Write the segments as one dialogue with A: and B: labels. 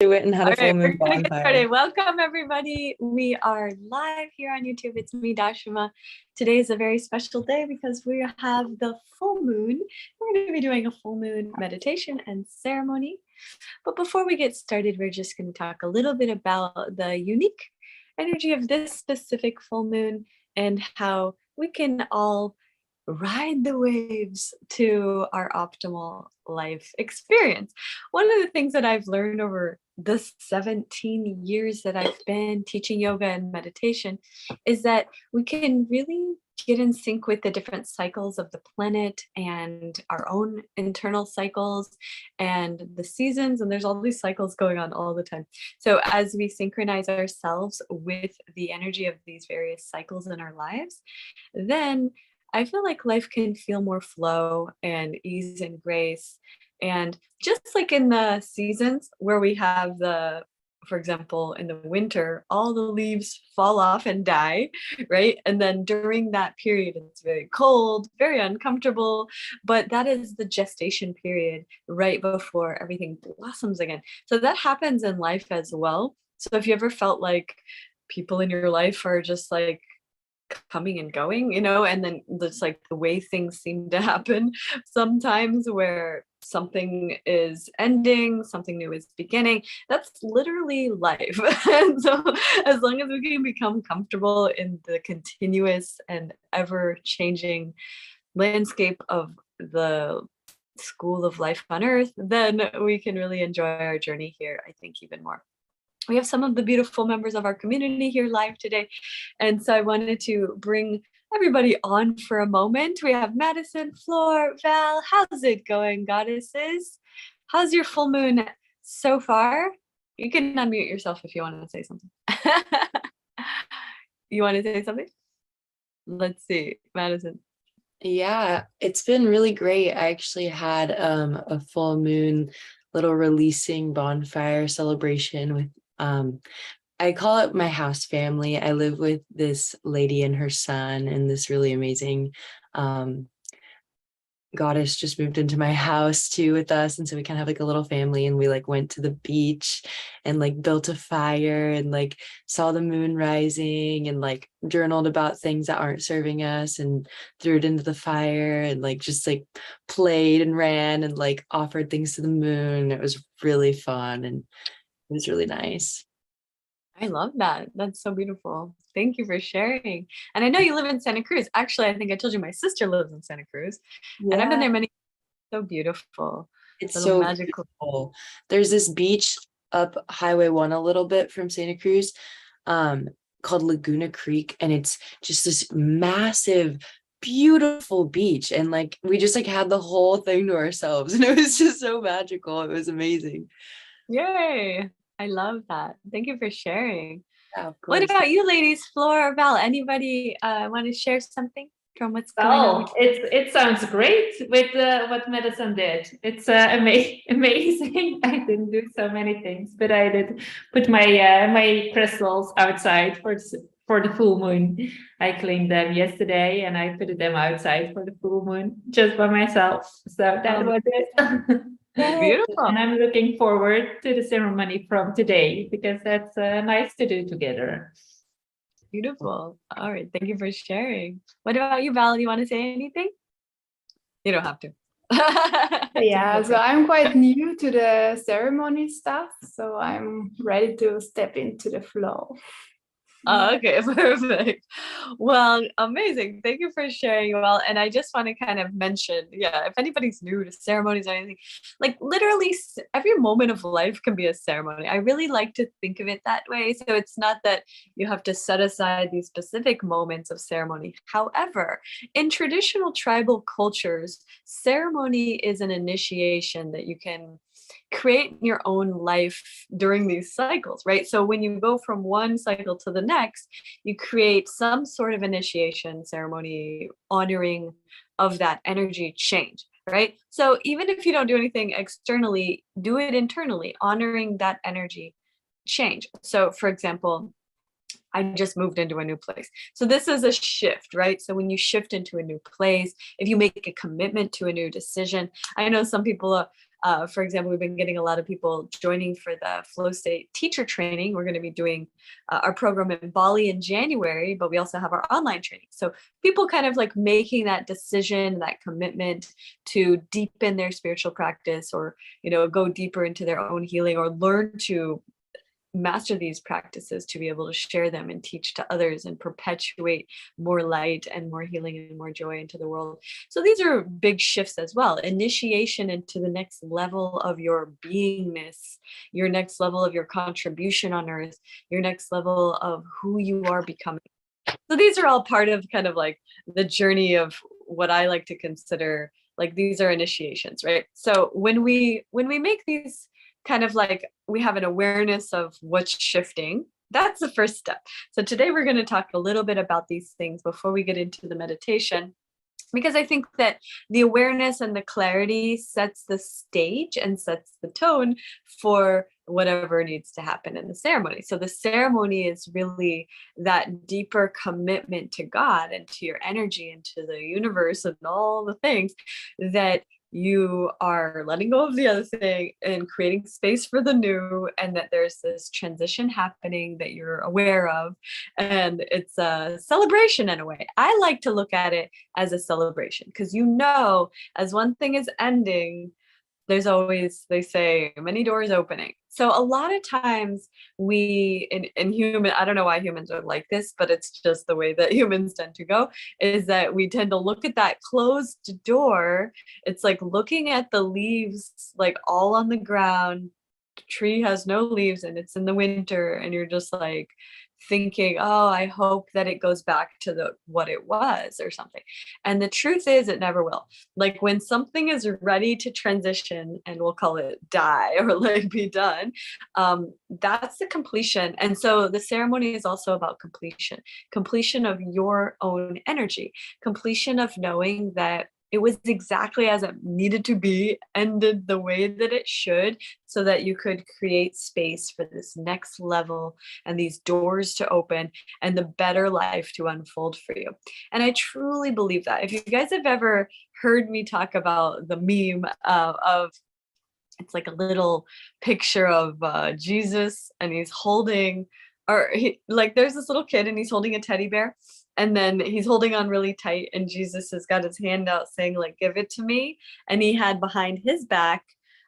A: Do it and had
B: All
A: a full
B: right, we're
A: moon
B: gonna get
A: bonfire.
B: started. Welcome everybody. We are live here on YouTube. It's me, Dashima. Today is a very special day because we have the full moon. We're going to be doing a full moon meditation and ceremony. But before we get started, we're just going to talk a little bit about the unique energy of this specific full moon and how we can all ride the waves to our optimal life experience. One of the things that I've learned over the 17 years that I've been teaching yoga and meditation is that we can really get in sync with the different cycles of the planet and our own internal cycles and the seasons. And there's all these cycles going on all the time. So as we synchronize ourselves with the energy of these various cycles in our lives, then I feel like life can feel more flow and ease and grace. And just like in the seasons where we have for example, in the winter, all the leaves fall off and die, right? And then during that period, it's very cold, very uncomfortable, but that is the gestation period right before everything blossoms again. So that happens in life as well. So if you ever felt like people in your life are just like coming and going, and then it's like the way things seem to happen sometimes where something is ending, something new is beginning. That's literally life. And so as long as we can become comfortable in the continuous and ever changing landscape of the school of life on earth, then we can really enjoy our journey here, I think, even more. We have some of the beautiful members of our community here live today. And so I wanted to bring everybody on for a moment. We have Madison, Floor, Val. How's it going, goddesses? How's your full moon so far? You can unmute yourself if you want to say something. You want to say something? Let's see, Madison.
A: Yeah, it's been really great. I actually had a full moon little releasing bonfire celebration with I call it my house family. I live with this lady and her son, and this really amazing goddess just moved into my house too with us, and so we kind of have like a little family, and we like went to the beach and like built a fire and like saw the moon rising and like journaled about things that aren't serving us and threw it into the fire and like just like played and ran and like offered things to the moon. It was really fun and it was really nice.
B: I love that. That's so beautiful. Thank you for sharing. And I know you live in Santa Cruz. Actually, I think I told you my sister lives in Santa Cruz. And I've been there many. So beautiful.
A: It's
B: Little
A: so
B: magical.
A: beautiful. There's this beach up Highway 1 a little bit from Santa Cruz, called Laguna Creek, and it's just this massive, beautiful beach. And like we just like had the whole thing to ourselves, and it was just so magical. It was amazing.
B: Yay. I love that. Thank you for sharing.
A: Yeah, of
B: What
A: course.
B: about you ladies, Flora or Val? Anybody want to share something from what's going on?
C: Oh, it sounds great with what medicine did. It's amazing. I didn't do so many things, but I did put my crystals outside for the full moon. I cleaned them yesterday and I put them outside for the full moon just by myself. So that was it.
B: Beautiful.
C: And I'm looking forward to the ceremony from today because that's nice to do together.
B: Beautiful. All right. Thank you for sharing. What about you, Val? Do you want to say anything? You don't have to.
D: Yeah, so I'm quite new to the ceremony stuff, so I'm ready to step into the flow.
B: Oh, okay, perfect. Well, amazing. Thank you for sharing, Well. And I just want to kind of mention, if anybody's new to ceremonies or anything, like literally every moment of life can be a ceremony. I really like to think of it that way. So it's not that you have to set aside these specific moments of ceremony. However, in traditional tribal cultures, ceremony is an initiation that you can create your own life during these cycles, right? So when you go from one cycle to the next, you create some sort of initiation ceremony honoring of that energy change, right? So even if you don't do anything externally, do it internally, honoring that energy change. So for example, I just moved into a new place. So this is a shift, right? So when you shift into a new place, if you make a commitment to a new decision, I know some people For example, we've been getting a lot of people joining for the flow state teacher training. We're going to be doing our program in Bali in January, but we also have our online training. So people kind of like making that decision, that commitment to deepen their spiritual practice, or, you know, go deeper into their own healing, or learn to master these practices to be able to share them and teach to others and perpetuate more light and more healing and more joy into the world. So these are big shifts as well. Initiation into the next level of your beingness, your next level of your contribution on earth, your next level of who you are becoming. So these are all part of kind of like the journey of what I like to consider like these are initiations, right? So when we make these kind of like, we have an awareness of what's shifting, that's the first step. So today we're going to talk a little bit about these things before we get into the meditation, because I think that the awareness and the clarity sets the stage and sets the tone for whatever needs to happen in the ceremony. So the ceremony is really that deeper commitment to God and to your energy and to the universe and all the things that you are letting go of the other thing and creating space for the new, and that there's this transition happening that you're aware of, and it's a celebration in a way. I like to look at it as a celebration, because you know, as one thing is ending, there's always, they say, many doors opening. So a lot of times we in human, I don't know why humans are like this, but it's just the way that humans tend to go, is that we tend to look at that closed door. It's like looking at the leaves like all on the ground. The tree has no leaves and it's in the winter, and you're just like thinking, oh, I hope that it goes back to the what it was or something. And the truth is it never will. Like when something is ready to transition, and we'll call it die or like be done, that's the completion. And so the ceremony is also about completion of your own energy, completion of knowing that it was exactly as it needed to be, ended the way that it should, so that you could create space for this next level and these doors to open and the better life to unfold for you. And I truly believe that. If you guys have ever heard me talk about the meme of it's like a little picture of Jesus, and he's holding, or like there's this little kid and he's holding a teddy bear, and then he's holding on really tight, and Jesus has got his hand out saying like, give it to me. And he had behind his back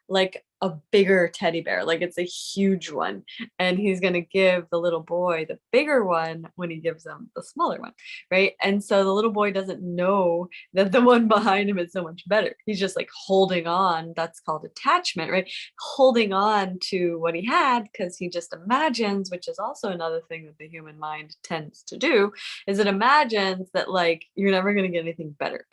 B: like a bigger teddy bear, like it's a huge one, and he's going to give the little boy the bigger one when he gives him the smaller one, right? And so the little boy doesn't know that the one behind him is so much better. He's just like holding on. That's called attachment, right? Holding on to what he had, because he just imagines, which is also another thing that the human mind tends to do, is it imagines that like you're never going to get anything better,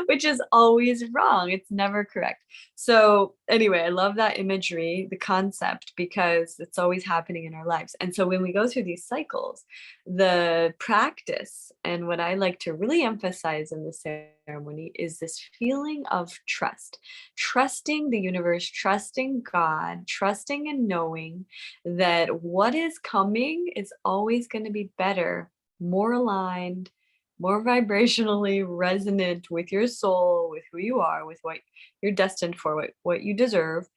B: which is always wrong. It's never correct. So anyway, I love that imagery, the concept, because it's always happening in our lives. And so when we go through these cycles, the practice, and what I like to really emphasize in the ceremony, is this feeling of trust, trusting the universe, trusting God, trusting and knowing that what is coming is always going to be better, more aligned, more vibrationally resonant with your soul, with who you are, with what you're destined for, what you deserve.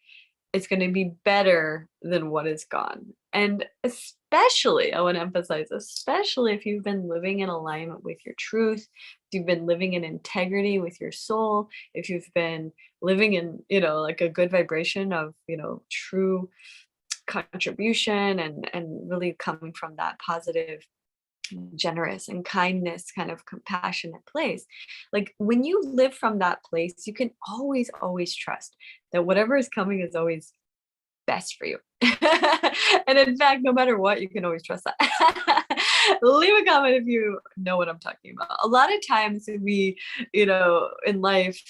B: It's going to be better than what is gone. And especially, I want to emphasize, especially if you've been living in alignment with your truth, if you've been living in integrity with your soul, if you've been living in, you know, like a good vibration of, you know, true contribution, and really coming from that positive, generous and kindness, kind of compassionate place. Like when you live from that place, you can always trust that whatever is coming is always best for you. And in fact, no matter what, you can always trust that. Leave a comment if you know what I'm talking about. A lot of times we, you know, in life,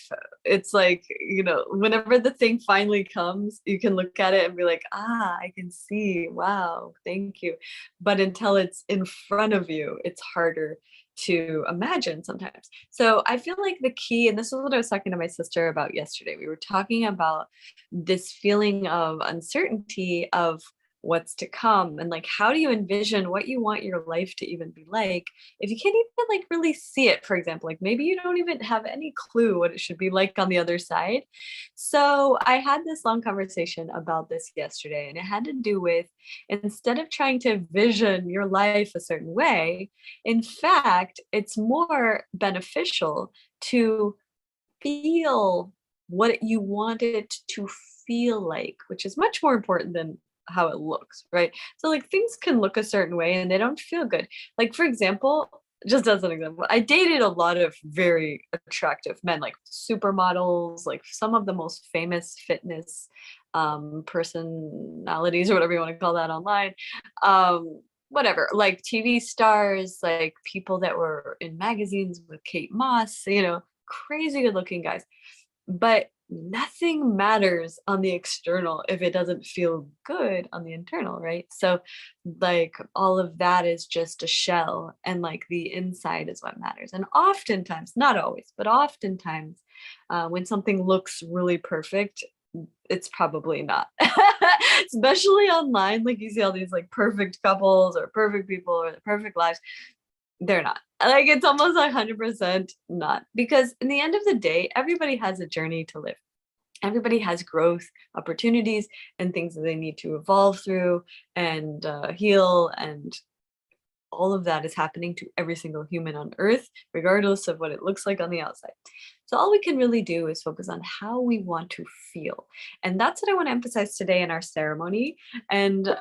B: it's like, you know, whenever the thing finally comes, you can look at it and be like, ah, I can see, wow, thank you. But until it's in front of you, it's harder to imagine sometimes. So I feel like the key, and this is what I was talking to my sister about yesterday, we were talking about this feeling of uncertainty of what's to come, and like how do you envision what you want your life to even be like if you can't even like really see it? For example, like maybe you don't even have any clue what it should be like on the other side. So I had this long conversation about this yesterday, and it had to do with, instead of trying to vision your life a certain way, in fact it's more beneficial to feel what you want it to feel like, which is much more important than how it looks, right? So like things can look a certain way and they don't feel good. Like for example, just as an example, I dated a lot of very attractive men, like supermodels, like some of the most famous fitness personalities or whatever you want to call that online. Whatever, like TV stars, like people that were in magazines with Kate Moss, you know, crazy good looking guys. But nothing matters on the external if it doesn't feel good on the internal, right? So like all of that is just a shell, and like the inside is what matters. And oftentimes, not always, but oftentimes when something looks really perfect, it's probably not. Especially online, like you see all these like perfect couples or perfect people or the perfect lives. They're not. Like it's almost 100% not, because in the end of the day, everybody has a journey to live. Everybody has growth opportunities and things that they need to evolve through and heal, and all of that is happening to every single human on earth, regardless of what it looks like on the outside. So all we can really do is focus on how we want to feel. And that's what I want to emphasize today in our ceremony. And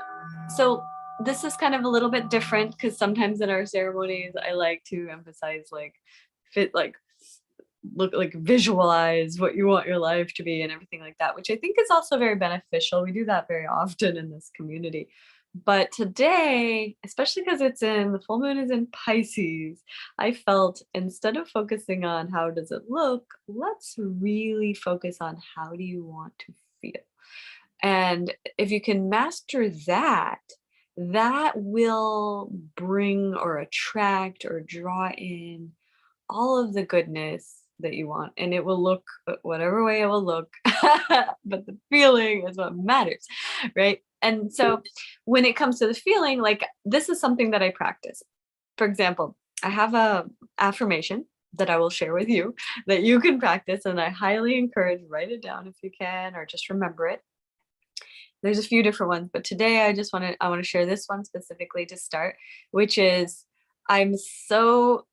B: so this is kind of a little bit different, because sometimes in our ceremonies, I like to emphasize like look, like visualize what you want your life to be and everything like that, which I think is also very beneficial. We do that very often in this community. But today, especially because the full moon is in Pisces, I felt instead of focusing on how does it look, let's really focus on how do you want to feel. And if you can master that, that will bring or attract or draw in all of the goodness that you want, and it will look whatever way it will look, but the feeling is what matters, right? And so when it comes to the feeling, like this is something that I practice. For example, I have a affirmation that I will share with you that you can practice, and I highly encourage, write it down if you can, or just remember it. There's a few different ones, but today I want to share this one specifically to start, which is, I'm so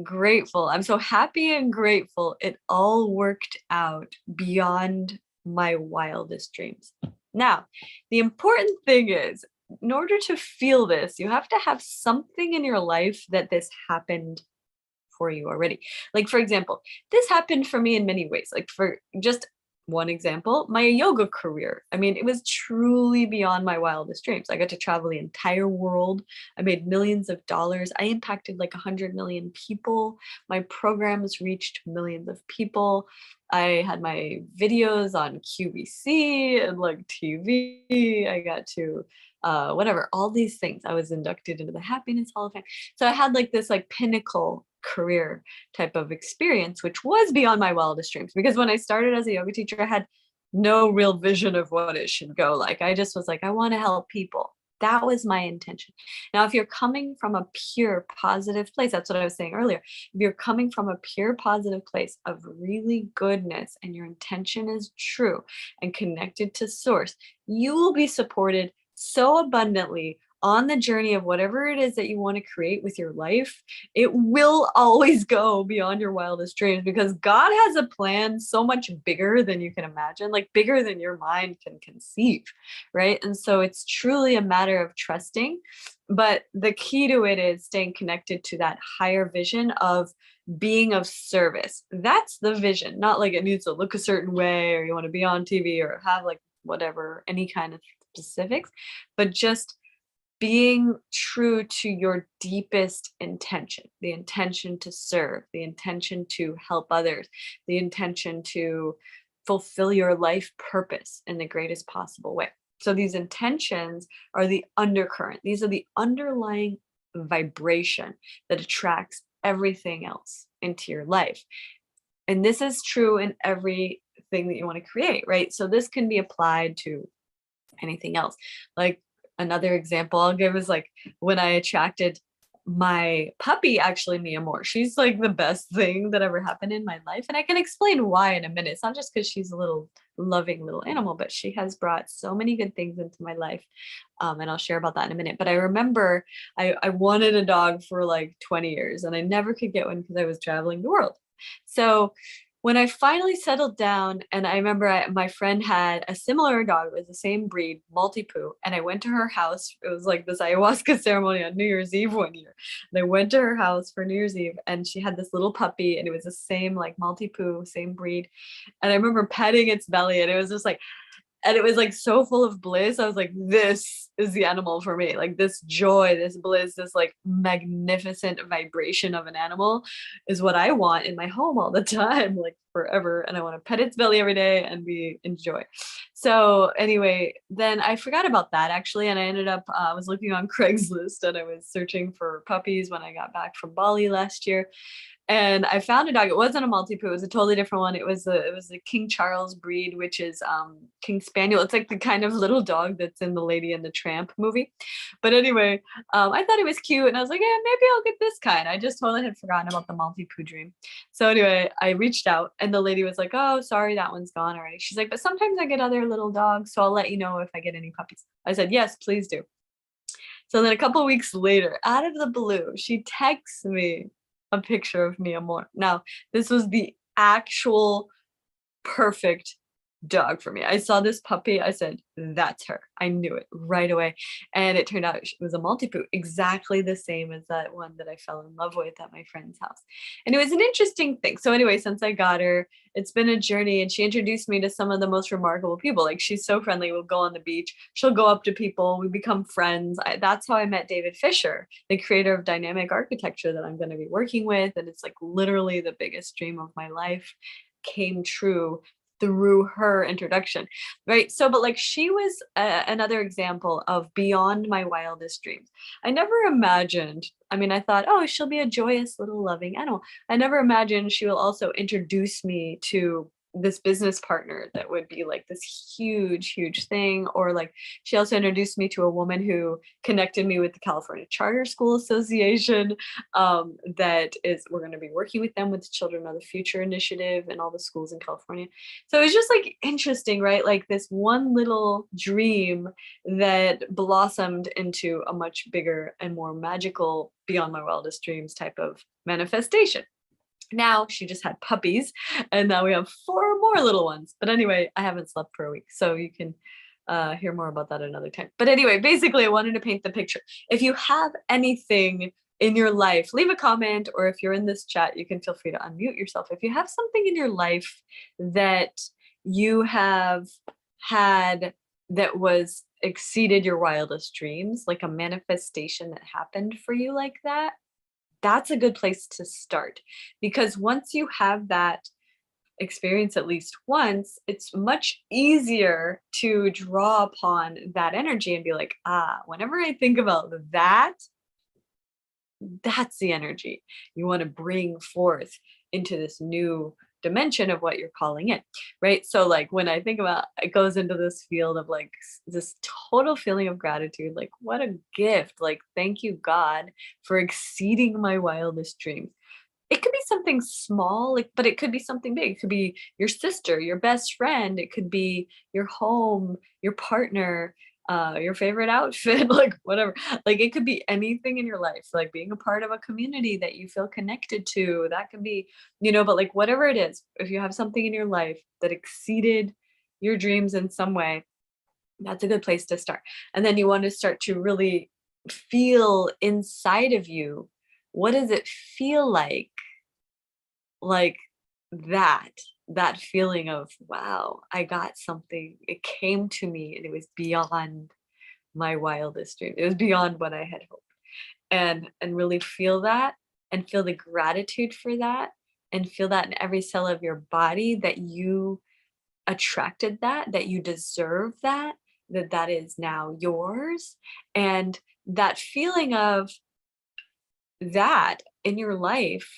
B: grateful. I'm so happy and grateful it all worked out beyond my wildest dreams. Now, the important thing is, in order to feel this, you have to have something in your life that this happened for you already. Like, for example, this happened for me in many ways. Like, for just one example, my yoga career. I mean, it was truly beyond my wildest dreams. I got to travel the entire world. I made millions of dollars. I impacted like 100 million people. My programs reached millions of people. I had my videos on QVC and like TV. I got to whatever, all these things. I was inducted into the Happiness Hall of Fame. So I had like this like pinnacle career type of experience, which was beyond my wildest dreams, because when I started as a yoga teacher, I had no real vision of what it should go like. I just was like, I want to help people. That was my intention. Now, if you're coming from a pure positive place, that's what I was saying earlier. If you're coming from a pure positive place of really goodness, and your intention is true and connected to source, you will be supported so abundantly on the journey of whatever it is that you want to create with your life. It will always go beyond your wildest dreams, because God has a plan so much bigger than you can imagine, like bigger than your mind can conceive, right? And so it's truly a matter of trusting. But the key to it is staying connected to that higher vision of being of service. That's the vision, not like it needs to look a certain way, or you want to be on TV or have like whatever, any kind of specifics, but just being true to your deepest intention, the intention to serve, the intention to help others, the intention to fulfill your life purpose in the greatest possible way. So these intentions are the undercurrent. These are the underlying vibration that attracts everything else into your life. And this is true in everything that you want to create, right? So this can be applied to anything else. Like, another example I'll give is like when I attracted my puppy, actually Mia Moore. She's like the best thing that ever happened in my life. And I can explain why in a minute. It's not just because she's a little loving little animal, but she has brought so many good things into my life. And I'll share about that in a minute. But I remember I wanted a dog for like 20 years and I never could get one because I was traveling the world. So when I finally settled down, and I remember my friend had a similar dog, it was the same breed, Multi-Poo, and I went to her house. It was like this ayahuasca ceremony on New Year's Eve one year. And I went to her house for New Year's Eve, and she had this little puppy, and it was the same like Multi-Poo, same breed. And I remember petting its belly, and it was just like, and it was like so full of bliss. I was like, this is the animal for me. Like this joy, this bliss, this like magnificent vibration of an animal is what I want in my home all the time, like forever. And I want to pet its belly every day and enjoy. So anyway, then I forgot about that actually. And I ended up, I was looking on Craigslist and I was searching for puppies when I got back from Bali last year. And I found a dog. It wasn't a Multi-Poo. It was a totally different one. It was a King Charles breed, which is King Spaniel. It's like the kind of little dog that's in the Lady and the Tramp movie. But anyway, I thought it was cute, and I was like, yeah, maybe I'll get this kind. I just totally had forgotten about the Multi-Poo dream. So anyway, I reached out, and the lady was like, oh, sorry, that one's gone already. She's like, but sometimes I get other little dogs, so I'll let you know if I get any puppies. I said, yes, please do. So then a couple of weeks later, out of the blue, she texts me a picture of Mia Moore. Now, this was the actual perfect dog for me. I saw this puppy. I said, that's her. I knew it right away. And it turned out it was a Multi-Poo, exactly the same as that one that I fell in love with at my friend's house. And it was an interesting thing. So anyway, since I got her, it's been a journey, and she introduced me to some of the most remarkable people. Like she's so friendly. We'll go on the beach. She'll go up to people. We become friends. That's how I met David Fisher, the creator of dynamic architecture that I'm going to be working with. And it's like literally the biggest dream of my life came true through her introduction, right? So, but like she was another example of beyond my wildest dreams. I never imagined, I mean, I thought, oh, she'll be a joyous little loving animal. I never imagined she will also introduce me to this business partner that would be like this huge thing. Or like she also introduced me to a woman who connected me with the California Charter School Association. That is, we're going to be working with them with the Children of the Future initiative and all the schools in California. So it's just like interesting, right? Like this one little dream that blossomed into a much bigger and more magical, beyond my wildest dreams type of manifestation. Now she just had puppies, and now we have 4 more little ones. But anyway, I haven't slept for a week, so you can hear more about that another time. But anyway, basically I wanted to paint the picture. If you have anything in your life, leave a comment, or if you're in this chat, you can feel free to unmute yourself. If you have something in your life that you have had that was exceeded your wildest dreams, like a manifestation that happened for you like that, that's a good place to start. Because once you have that experience at least once, it's much easier to draw upon that energy and be like, whenever I think about that, that's the energy you want to bring forth into this new dimension of what you're calling in, right? So like when I think about, it goes into this field of like this total feeling of gratitude, like what a gift, like thank you God for exceeding my wildest dreams. It could be something small, like, but it could be something big. It could be your sister, your best friend. It could be your home, your partner, your favorite outfit, like whatever. Like it could be anything in your life, like being a part of a community that you feel connected to. That could be, but like whatever it is, if you have something in your life that exceeded your dreams in some way, that's a good place to start. And then you want to start to really feel inside of you, what does it feel like that feeling of, wow, I got something, it came to me and it was beyond my wildest dream. It was beyond what I had hoped. And really feel that, and feel the gratitude for that, and feel that in every cell of your body, that you attracted that you deserve that is now yours. And that feeling of that in your life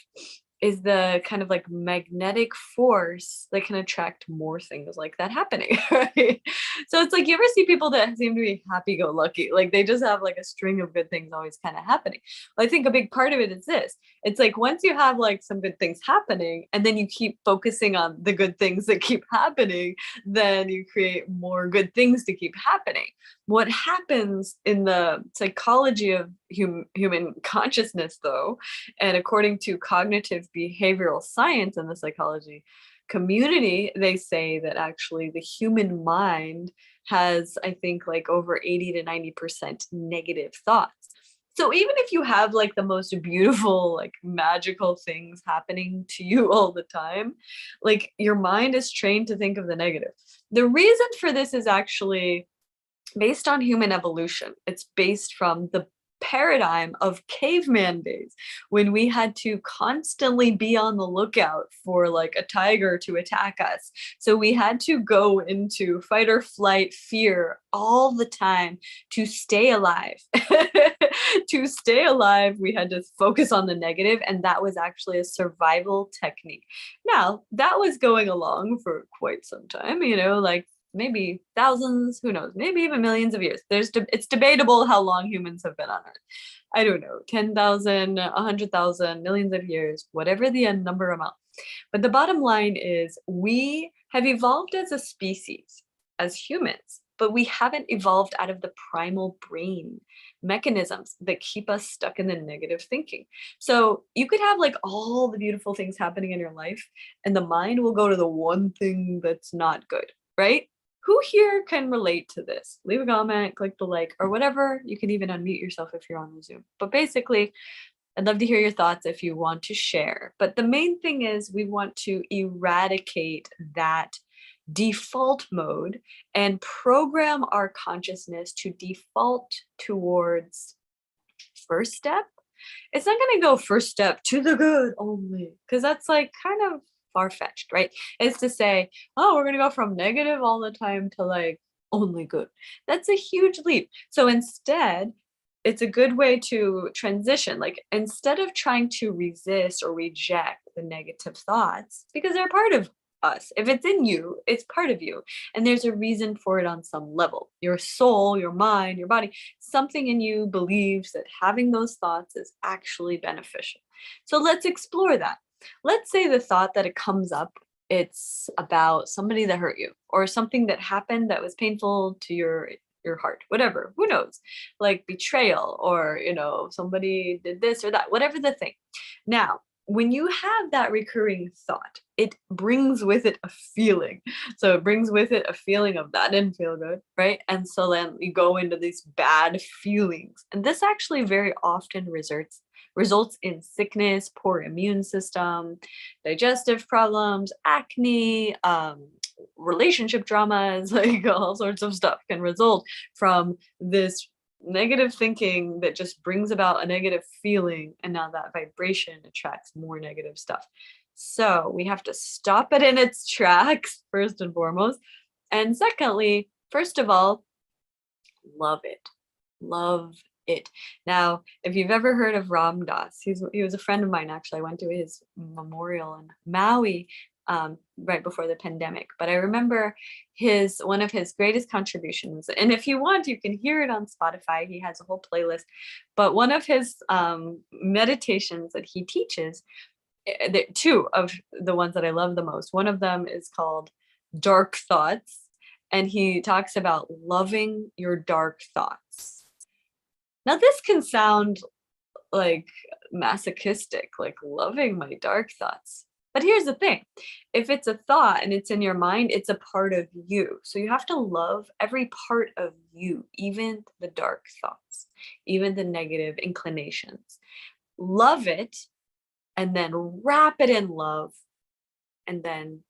B: is the kind of like magnetic force that can attract more things like that happening, right? So it's like, you ever see people that seem to be happy-go-lucky, like they just have like a string of good things always kind of happening. Well, I think a big part of it is this. It's like, once you have like some good things happening and then you keep focusing on the good things that keep happening, then you create more good things to keep happening. What happens in the psychology of human consciousness, though, and according to cognitive behavioral science and the psychology community, they say that actually the human mind has, I think, like over 80 to 90% negative thoughts. So even if you have like the most beautiful, like magical things happening to you all the time, like your mind is trained to think of the negative. The reason for this is actually based on human evolution. It's based from the paradigm of caveman days, when we had to constantly be on the lookout for like a tiger to attack us. So we had to go into fight or flight fear all the time to stay alive. To stay alive, we had to focus on the negative, and that was actually a survival technique. Now, that was going along for quite some time, like maybe thousands, who knows, maybe even millions of years. It's debatable how long humans have been on Earth. I don't know, 10,000, 100,000, millions of years, whatever the number amount. But the bottom line is, we have evolved as a species, as humans, but we haven't evolved out of the primal brain mechanisms that keep us stuck in the negative thinking. So you could have like all the beautiful things happening in your life, and the mind will go to the one thing that's not good, right? Who here can relate to this? Leave a comment, click the like, or whatever. You can even unmute yourself if you're on the Zoom. But basically, I'd love to hear your thoughts if you want to share. But the main thing is, we want to eradicate that default mode and program our consciousness to default towards first step. It's not going to go first step to the good only, because that's like kind of far-fetched, right? It's to say, oh, we're going to go from negative all the time to like only good. That's a huge leap. So instead, it's a good way to transition. Like, instead of trying to resist or reject the negative thoughts, because they're part of us. If it's in you, it's part of you. And there's a reason for it on some level. Your soul, your mind, your body, something in you believes that having those thoughts is actually beneficial. So let's explore that. Let's say the thought that it comes up, it's about somebody that hurt you, or something that happened that was painful to your heart, whatever, who knows, like betrayal, or somebody did this or that, whatever the thing. Now, when you have that recurring thought, it brings with it a feeling. So it brings with it a feeling of that didn't feel good, right? And so then you go into these bad feelings. And this actually very often results in sickness, poor immune system, digestive problems, acne, relationship dramas, like all sorts of stuff can result from this negative thinking that just brings about a negative feeling, and now that vibration attracts more negative stuff. So we have to stop it in its tracks, first and foremost. And secondly, first of all, love it. Love it. Now, if you've ever heard of Ram Dass, he was a friend of mine, actually. I went to his memorial in Maui right before the pandemic. But I remember one of his greatest contributions, and if you want, you can hear it on Spotify. He has a whole playlist. But one of his meditations that he teaches, two of the ones that I love the most, one of them is called Dark Thoughts. And he talks about loving your dark thoughts. Now, this can sound like masochistic, like loving my dark thoughts. But here's the thing. If it's a thought and it's in your mind, it's a part of you. So you have to love every part of you, even the dark thoughts, even the negative inclinations. Love it, and then wrap it in love, and then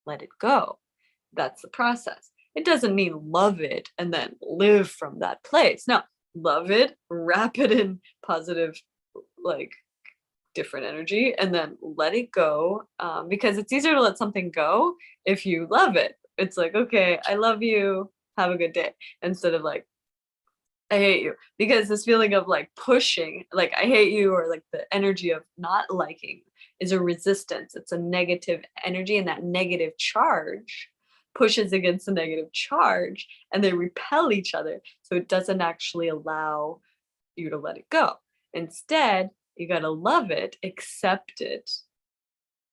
B: let it go. That's the process. It doesn't mean love it and then live from that place. No, love it, wrap it in positive, like different energy, and then let it go, because it's easier to let something go if you love it. It's like, okay, I love you, have a good day, instead of like, I hate you. Because this feeling of like pushing, like I hate you, or like the energy of not liking, is a resistance. It's a negative energy, and that negative charge pushes against the negative charge, and they repel each other. So it doesn't actually allow you to let it go. Instead, you got to love it, accept it,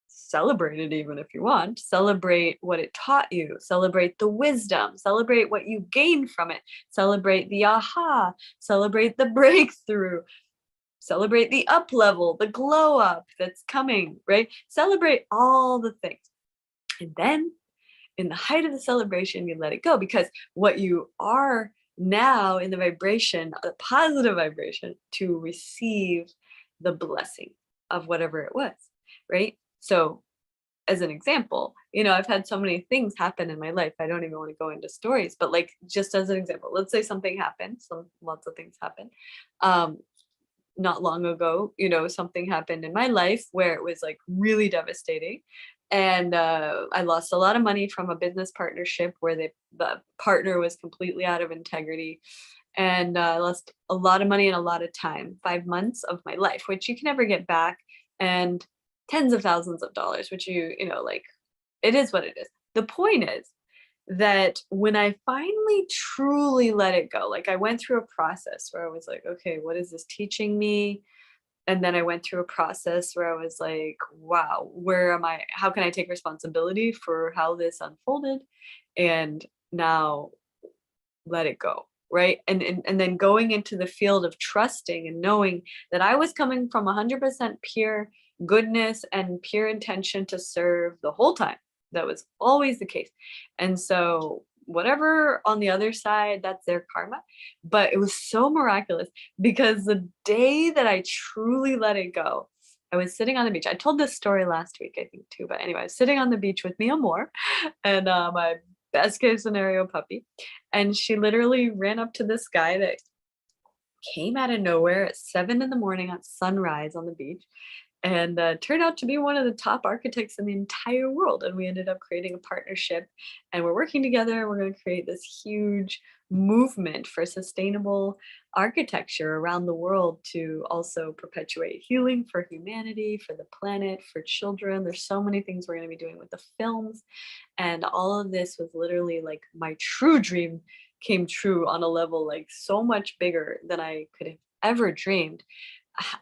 B: celebrate it even if you want, celebrate what it taught you, celebrate the wisdom, celebrate what you gained from it, celebrate the aha, celebrate the breakthrough, celebrate the up level, the glow up that's coming, right? Celebrate all the things. And then in the height of the celebration, you let it go, because what you are now in the vibration, the positive vibration, to receive the blessing of whatever it was, right? So as an example, I've had so many things happen in my life. I don't even want to go into stories, but like, just as an example, let's say something happened. Lots of things happen. Not long ago, something happened in my life where it was like really devastating. And I lost a lot of money from a business partnership where the partner was completely out of integrity. And I lost a lot of money and a lot of time, 5 months of my life, which you can never get back, and tens of thousands of dollars, which like, it is what it is. The point is that when I finally truly let it go, like I went through a process where I was like, okay, what is this teaching me? And then I went through a process where I was like, wow, where am I? How can I take responsibility for how this unfolded? And now let it go, right? And then going into the field of trusting and knowing that I was coming from 100% pure goodness and pure intention to serve the whole time. That was always the case. And so whatever on the other side, that's their karma. But it was so miraculous, because the day that I truly let it go, I was sitting on the beach. I told this story last week, I think, too. But anyway, I was sitting on the beach with Mia Moore and my best case scenario puppy. And she literally ran up to this guy that came out of nowhere at 7 a.m. at sunrise on the beach, and turned out to be one of the top architects in the entire world. And we ended up creating a partnership, and we're working together. We're going to create this huge movement for sustainable architecture around the world to also perpetuate healing for humanity, for the planet, for children. There's so many things we're going to be doing with the films. And all of this was literally like my true dream came true on a level like so much bigger than I could have ever dreamed.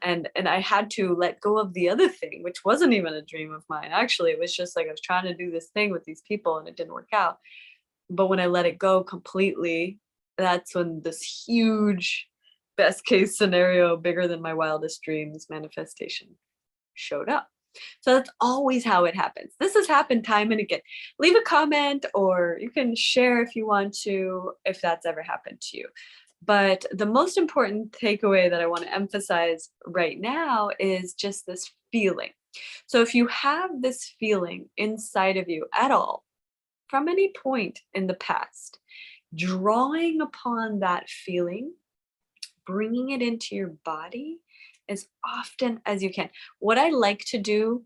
B: And I had to let go of the other thing, which wasn't even a dream of mine. Actually, it was just like I was trying to do this thing with these people and it didn't work out. But when I let it go completely, that's when this huge best case scenario, bigger than my wildest dreams manifestation showed up. So that's always how it happens. This has happened time and again. Leave a comment, or you can share if you want to, if that's ever happened to you. But the most important takeaway that I want to emphasize right now is just this feeling. So if you have this feeling inside of you at all, from any point in the past, drawing upon that feeling, bringing it into your body as often as you can. What I like to do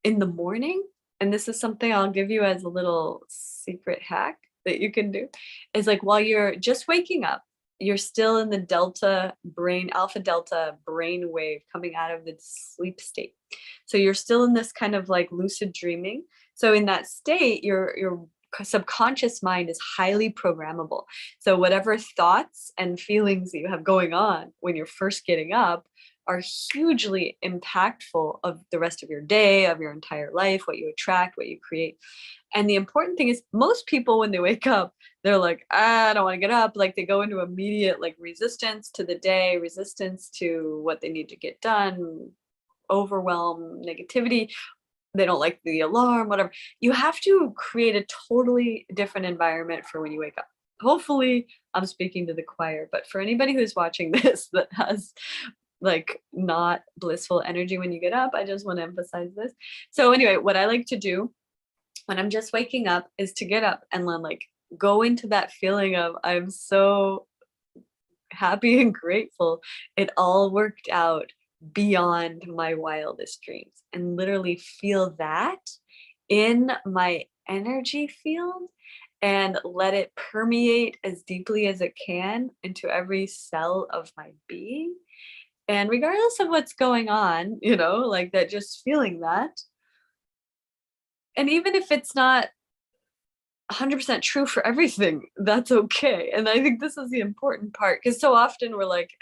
B: in the morning, and this is something I'll give you as a little secret hack that you can do, is like while you're just waking up, you're still in the alpha delta brain wave coming out of the sleep state. So you're still in this kind of like lucid dreaming. So in that state, your subconscious mind is highly programmable. So whatever thoughts and feelings that you have going on when you're first getting up are hugely impactful of the rest of your day, of your entire life, what you attract, what you create. And the important thing is, most people, when they wake up, they're like, I don't want to get up. Like they go into immediate like resistance to the day, resistance to what they need to get done, overwhelm, negativity. They don't like the alarm, whatever. You have to create a totally different environment for when you wake up. Hopefully I'm speaking to the choir, but for anybody who's watching this that has like not blissful energy when you get up, I just want to emphasize this. So anyway, what I like to do when I'm just waking up is to get up and then like go into that feeling of I'm so happy and grateful. It all worked out beyond my wildest dreams, and literally feel that in my energy field and let it permeate as deeply as it can into every cell of my being. And regardless of what's going on, you know, like that, just feeling that. And even if it's not 100% true for everything, that's okay. And I think this is the important part, because so often we're like,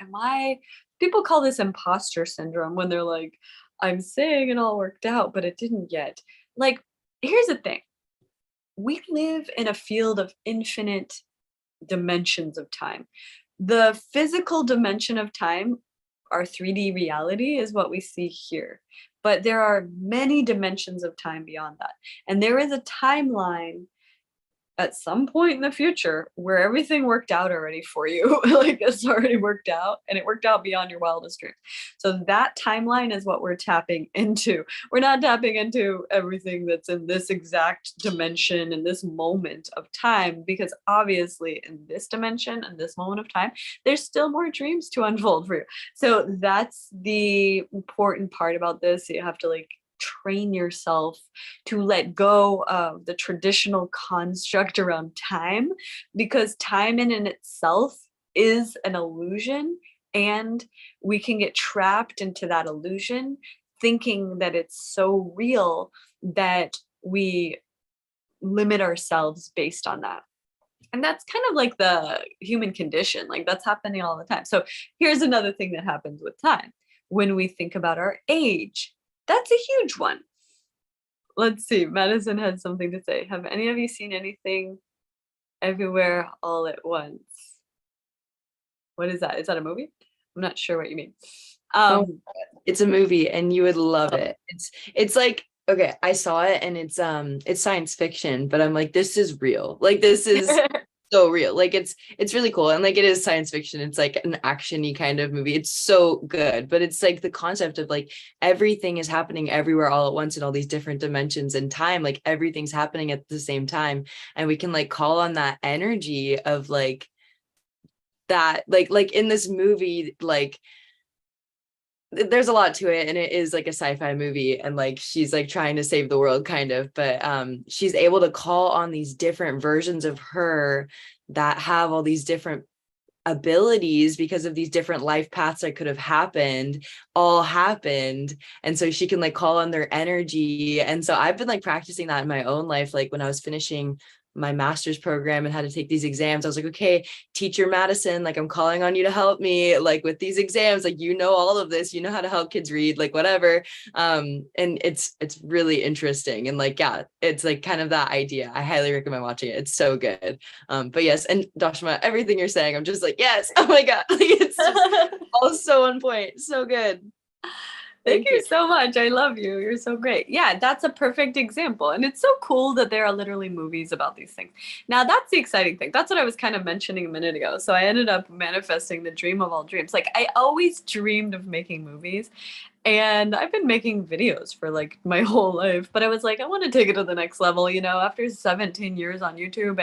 B: people call this imposter syndrome when they're like, I'm saying it all worked out, but it didn't yet. Like, here's the thing. We live in a field of infinite dimensions of time. The physical dimension of time, our 3D reality, is what we see here. But there are many dimensions of time beyond that. And there is a timeline at some point in the future where everything worked out already for you. Like, it's already worked out, and it worked out beyond your wildest dreams. So that timeline is what we're tapping into. We're not tapping into everything that's in this exact dimension in this moment of time, because obviously in this dimension and this moment of time, there's still more dreams to unfold for you. So that's the important part about this. You have to like train yourself to let go of the traditional construct around time, because time in itself is an illusion, and we can get trapped into that illusion thinking that it's so real that we limit ourselves based on that. And that's kind of like the human condition. Like, that's happening all the time. So here's another thing that happens with time. When we think about our age, that's a huge one. Let's see. Madison had something to say. Have any of you seen anything everywhere all at once? What is that? Is that a movie? I'm not sure what you mean.
A: It's a movie and you would love it. It's like, okay, I saw it and it's science fiction, but I'm like, this is real. Like, this is so real. Like, it's really cool. And like, it is science fiction. It's like an action-y kind of movie. It's so good. But it's like the concept of like everything is happening everywhere all at once in all these different dimensions in time. Like, everything's happening at the same time. And we can like call on that energy of like that, like in this movie, like there's a lot to it, and it is like a sci-fi movie, and like she's like trying to save the world kind of, but she's able to call on these different versions of her that have all these different abilities because of these different life paths that could have all happened. And so she can like call on their energy. And so I've been like practicing that in my own life. Like, when I was finishing my master's program and had to take these exams, I was like, okay, teacher Madison, like, I'm calling on you to help me like with these exams. Like, you know, all of this, you know how to help kids read, like whatever. And it's really interesting. And like, yeah, it's like kind of that idea. I highly recommend watching it. It's so good. But yes, and Dashma, everything you're saying, I'm just like, yes, oh my God. Like, it's just all so on point. So good.
B: Thank you so much. I love you. You're so great. Yeah, that's a perfect example. And it's so cool that there are literally movies about these things. Now, that's the exciting thing. That's what I was kind of mentioning a minute ago. So I ended up manifesting the dream of all dreams. Like, I always dreamed of making movies. And I've been making videos for like my whole life, but I was like, I want to take it to the next level, you know, after 17 years on YouTube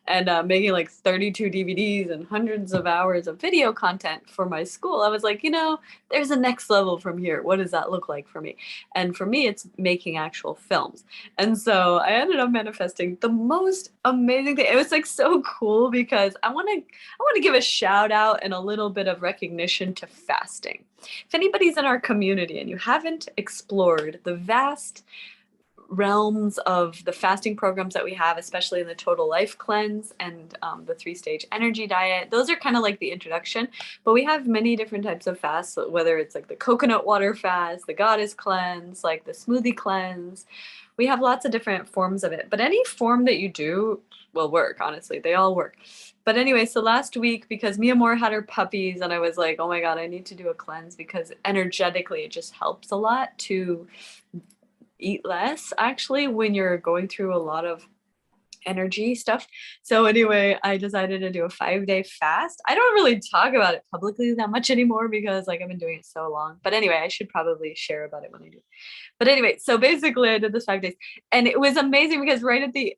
B: and making like 32 DVDs and hundreds of hours of video content for my school. I was like, you know, there's a next level from here. What does that look like for me? And for me, it's making actual films. And so I ended up manifesting the most amazing thing. It was like so cool because I want to give a shout out and a little bit of recognition to fasting. If anybody's in our community and you haven't explored the vast realms of the fasting programs that we have, especially in the Total Life Cleanse and the 3-stage energy diet, those are kind of like the introduction. But we have many different types of fasts, whether it's like the coconut water fast, the goddess cleanse, like the smoothie cleanse. We have lots of different forms of it. But any form that you do will work, honestly. They all work. But anyway, so last week, because Mia Moore had her puppies, and I was like, oh my God, I need to do a cleanse because energetically it just helps a lot to eat less, actually, when you're going through a lot of energy stuff. So anyway, I decided to do a 5-day fast. I don't really talk about it publicly that much anymore because like I've been doing it so long. But anyway, I should probably share about it when I do. But anyway, so basically I did this 5 days and it was amazing because right at the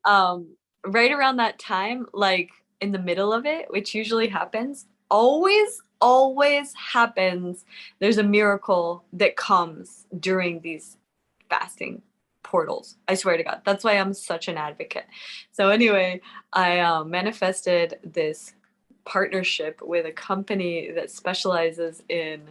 B: right around that time, like in the middle of it, which usually happens, always happens, there's a miracle that comes during these fasting portals. I swear to God. That's why I'm such an advocate. So anyway, I manifested this partnership with a company that specializes in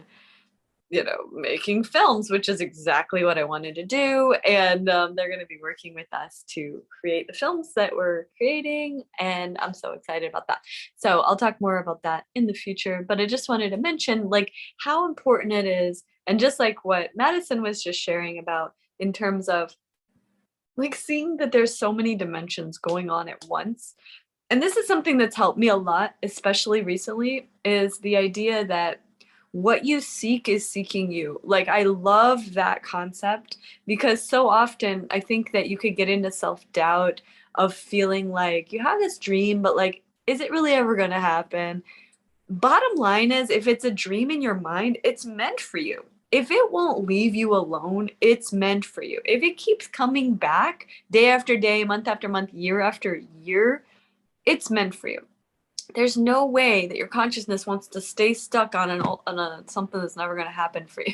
B: making films, which is exactly what I wanted to do. And they're going to be working with us to create the films that we're creating. And I'm so excited about that. So I'll talk more about that in the future. But I just wanted to mention like how important it is. And just like what Madison was just sharing about in terms of like seeing that there's so many dimensions going on at once. And this is something that's helped me a lot, especially recently, is the idea that what you seek is seeking you. Like, I love that concept because so often I think that you could get into self-doubt of feeling like you have this dream, but like, is it really ever going to happen? Bottom line is, if it's a dream in your mind, it's meant for you. If it won't leave you alone, it's meant for you. If it keeps coming back day after day, month after month, year after year, it's meant for you. There's no way that your consciousness wants to stay stuck on something that's never going to happen for you.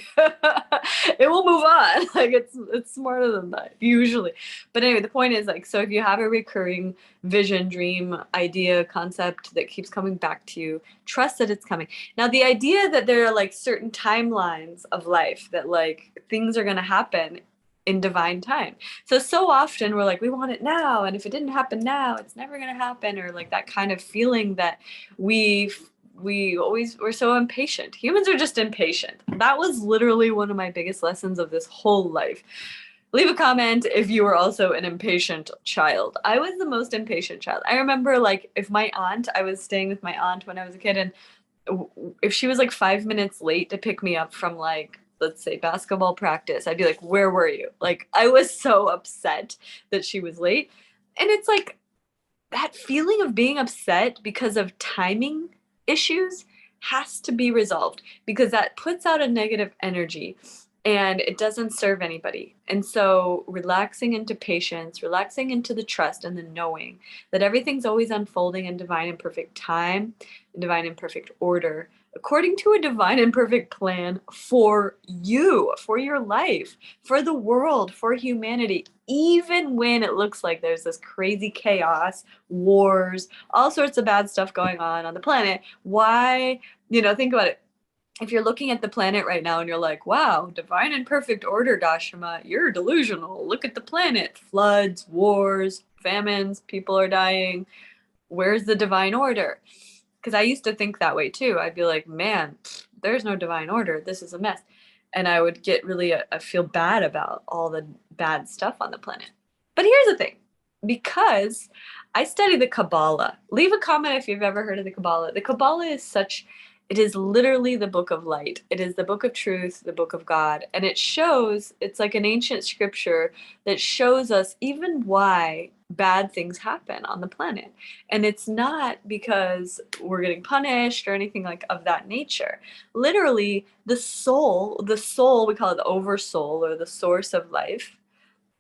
B: It will move on. Like it's smarter than that usually. But anyway, the point is like, so if you have a recurring vision, dream, idea, concept that keeps coming back to you, trust that it's coming. Now, the idea that there are like certain timelines of life that like things are going to happen in divine time. So often we're like, we want it now. And if it didn't happen now, it's never going to happen. Or like that kind of feeling that we're so impatient. Humans are just impatient. That was literally one of my biggest lessons of this whole life. Leave a comment if you were also an impatient child. I was the most impatient child. I remember like if I was staying with my aunt when I was a kid, and if she was like 5 minutes late to pick me up from like, let's say basketball practice, I'd be like, where were you? Like, I was so upset that she was late. And it's like that feeling of being upset because of timing issues has to be resolved, because that puts out a negative energy and it doesn't serve anybody. And so relaxing into patience, relaxing into the trust and the knowing that everything's always unfolding in divine and perfect time, in divine and perfect order, according to a divine and perfect plan for you, for your life, for the world, for humanity, even when it looks like there's this crazy chaos, wars, all sorts of bad stuff going on the planet. Why, think about it. If you're looking at the planet right now and you're like, wow, divine and perfect order, Dashima, you're delusional. Look at the planet. Floods, wars, famines, people are dying. Where's the divine order? Because I used to think that way too. I'd be like, man, there's no divine order. This is a mess. And I would get really, I feel bad about all the bad stuff on the planet. But here's the thing. Because I study the Kabbalah. Leave a comment if you've ever heard of the Kabbalah. The Kabbalah it is literally the book of light. It is the book of truth, the book of God. And it's like an ancient scripture that shows us even why bad things happen on the planet. And it's not because we're getting punished or anything like of that nature. Literally, the soul, we call it the oversoul or the source of life,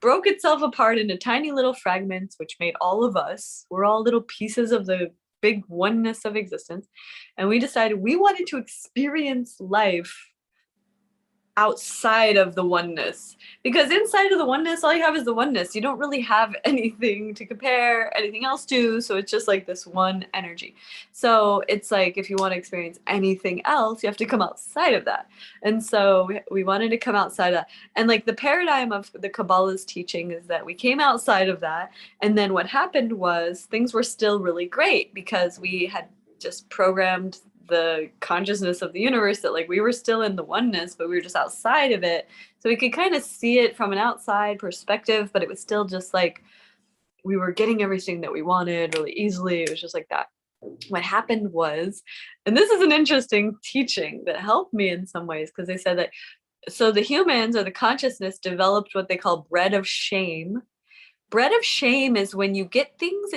B: broke itself apart into tiny little fragments, which made all of us. We're all little pieces of the big oneness of existence. And we decided we wanted to experience life outside of the oneness, because inside of the oneness, all you have is the oneness. You don't really have anything to compare anything else to. So it's just like this one energy. So it's like, if you want to experience anything else, you have to come outside of that. And so we wanted to come outside of that. And like the paradigm of the Kabbalah's teaching is that we came outside of that. And then what happened was things were still really great because we had just programmed the consciousness of the universe that like we were still in the oneness, but we were just outside of it. So we could kind of see it from an outside perspective, but it was still just like we were getting everything that we wanted really easily. It was just like that. What happened was, and this is an interesting teaching that helped me in some ways, because they said that so the humans or the consciousness developed what they call bread of shame. Bread of shame is when you get things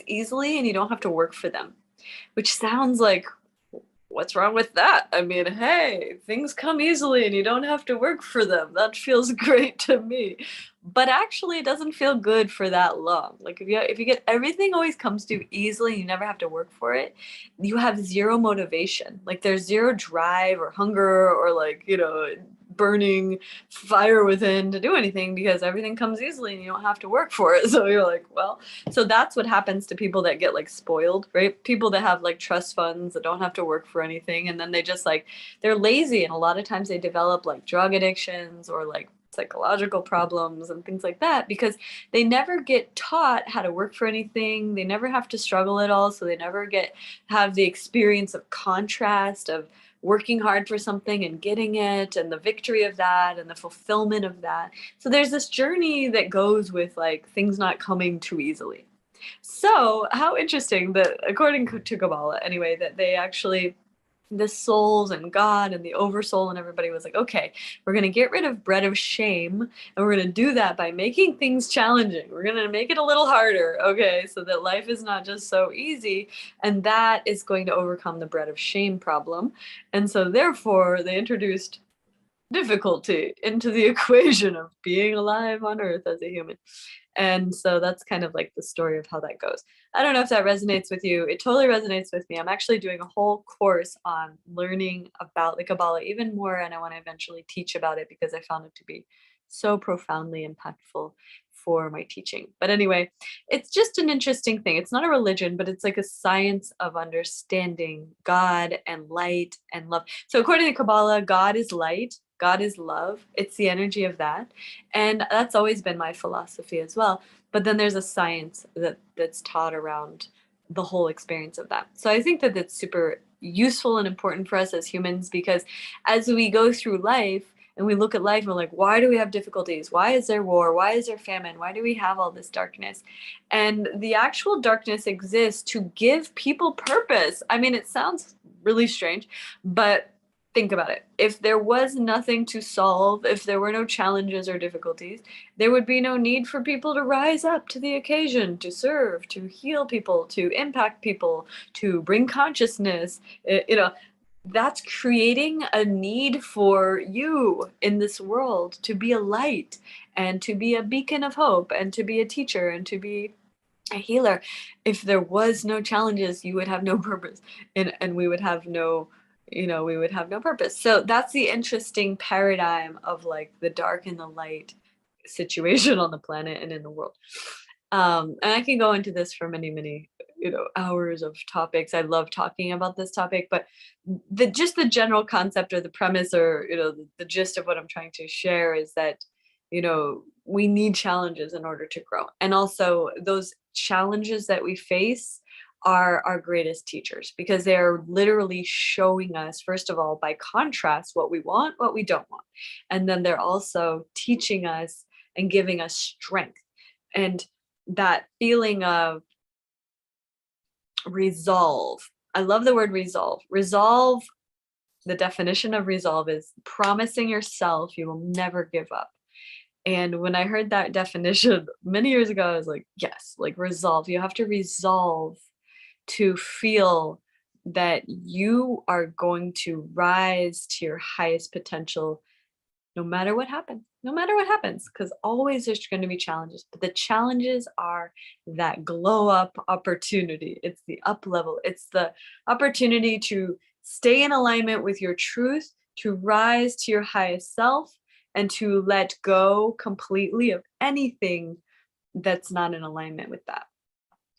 B: easily and you don't have to work for them. Which sounds like, what's wrong with that? I mean, hey, things come easily and you don't have to work for them. That feels great to me. But actually, it doesn't feel good for that long. Like if you get everything always comes to you easily, you never have to work for it, you have zero motivation. Like there's zero drive or hunger or like, burning fire within to do anything because everything comes easily and you don't have to work for it. So you're like, well, so that's what happens to people that get like spoiled, right? People that have like trust funds that don't have to work for anything. And then they just like, they're lazy. And a lot of times they develop like drug addictions or like psychological problems and things like that because they never get taught how to work for anything. They never have to struggle at all. So they never have the experience of contrast of working hard for something and getting it and the victory of that and the fulfillment of that. So there's this journey that goes with like things not coming too easily. So how interesting that according to Kabbalah anyway, that they actually, the souls and God and the oversoul and everybody was like, okay, we're going to get rid of bread of shame. And we're going to do that by making things challenging. We're going to make it a little harder. Okay. So that life is not just so easy. And that is going to overcome the bread of shame problem. And so therefore they introduced difficulty into the equation of being alive on earth as a human. And so that's kind of like the story of how that goes. I don't know if that resonates with you. It totally resonates with me. I'm actually doing a whole course on learning about the Kabbalah even more, and I want to eventually teach about it because I found it to be so profoundly impactful for my teaching. But anyway, it's just an interesting thing. It's not a religion, but it's like a science of understanding God and light and love. So according to Kabbalah, God is light. God is love. It's the energy of that. And that's always been my philosophy as well. But then there's a science that's taught around the whole experience of that. So I think that that's super useful and important for us as humans because as we go through life and we look at life, we're like, why do we have difficulties? Why is there war? Why is there famine? Why do we have all this darkness? And the actual darkness exists to give people purpose. I mean, it sounds really strange, but think about it. If there was nothing to solve, if there were no challenges or difficulties, there would be no need for people to rise up to the occasion, to serve, to heal people, to impact people, to bring consciousness. That's creating a need for you in this world to be a light and to be a beacon of hope and to be a teacher and to be a healer. If there was no challenges, you would have no purpose and we would have no purpose. So that's the interesting paradigm of like the dark and the light situation on the planet and in the world. And I can go into this for many, hours of topics. I love talking about this topic, but the general concept or the premise or, the gist of what I'm trying to share is that, we need challenges in order to grow. And also those challenges that we face are our greatest teachers because they're literally showing us, first of all, by contrast, what we want, what we don't want. And then they're also teaching us and giving us strength. And that feeling of resolve. I love the word resolve. Resolve, the definition of resolve is promising yourself you will never give up. And when I heard that definition many years ago, I was like, yes, like resolve. You have to resolve to feel that you are going to rise to your highest potential no matter what happens, because always there's going to be challenges, but the challenges are that glow up opportunity. It's the up level. It's the opportunity to stay in alignment with your truth, to rise to your highest self, and to let go completely of anything that's not in alignment with that.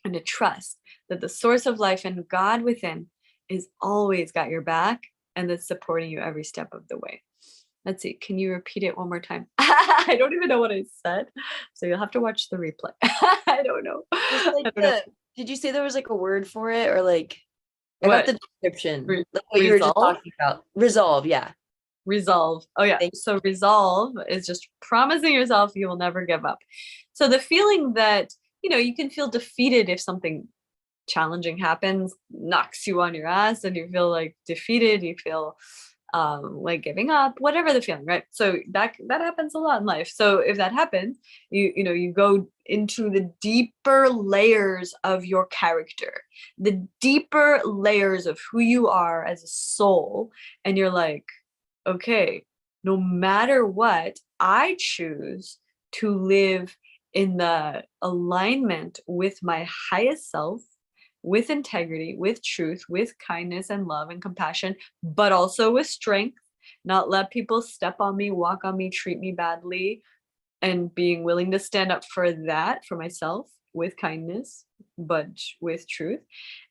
B: And to trust that the source of life and God within is always got your back and that's supporting you every step of the way. Let's see. Can you repeat it one more time? I don't even know what I said. So you'll have to watch the replay. I don't know.
A: Did you say there was like a word for it or like I got the description? Like what you were just talking about. Resolve. Yeah.
B: Resolve. Oh yeah. So resolve is just promising yourself you will never give up. So the feeling that, you can feel defeated if something challenging happens, knocks you on your ass and you feel like defeated, you feel like giving up, whatever the feeling, right? So that happens a lot in life. So if that happens, you go into the deeper layers of your character, the deeper layers of who you are as a soul, and you're like, okay, no matter what, I choose to live in the alignment with my highest self, with integrity, with truth, with kindness and love and compassion, but also with strength, not let people step on me, walk on me, treat me badly, and being willing to stand up for that, for myself, with kindness, but with truth.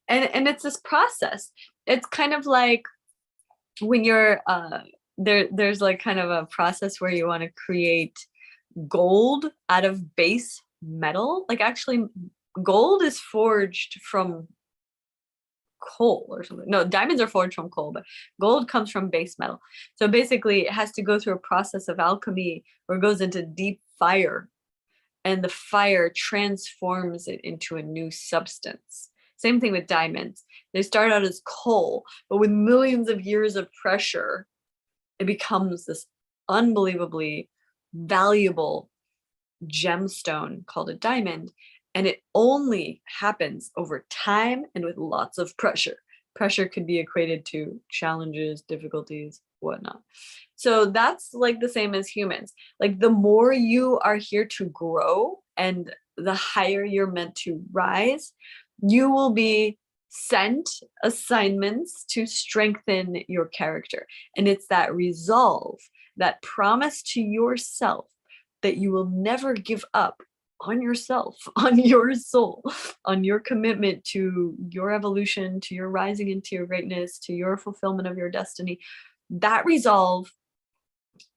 B: And it's this process. It's kind of like when you're there's like kind of a process where you want to create gold out of base metal. Like actually gold is forged from coal or something. No, diamonds are forged from coal, but gold comes from base metal. So basically it has to go through a process of alchemy where it goes into deep fire, and the fire transforms it into a new substance. Same thing with diamonds. They start out as coal, but with millions of years of pressure, it becomes this unbelievably valuable gemstone called a diamond. And it only happens over time and with lots of pressure. Pressure could be equated to challenges, difficulties, whatnot. So that's like the same as humans. Like the more you are here to grow and the higher you're meant to rise, you will be sent assignments to strengthen your character. And it's that resolve, that promise to yourself that you will never give up on yourself, on your soul, on your commitment to your evolution, to your rising into your greatness, to your fulfillment of your destiny. That resolve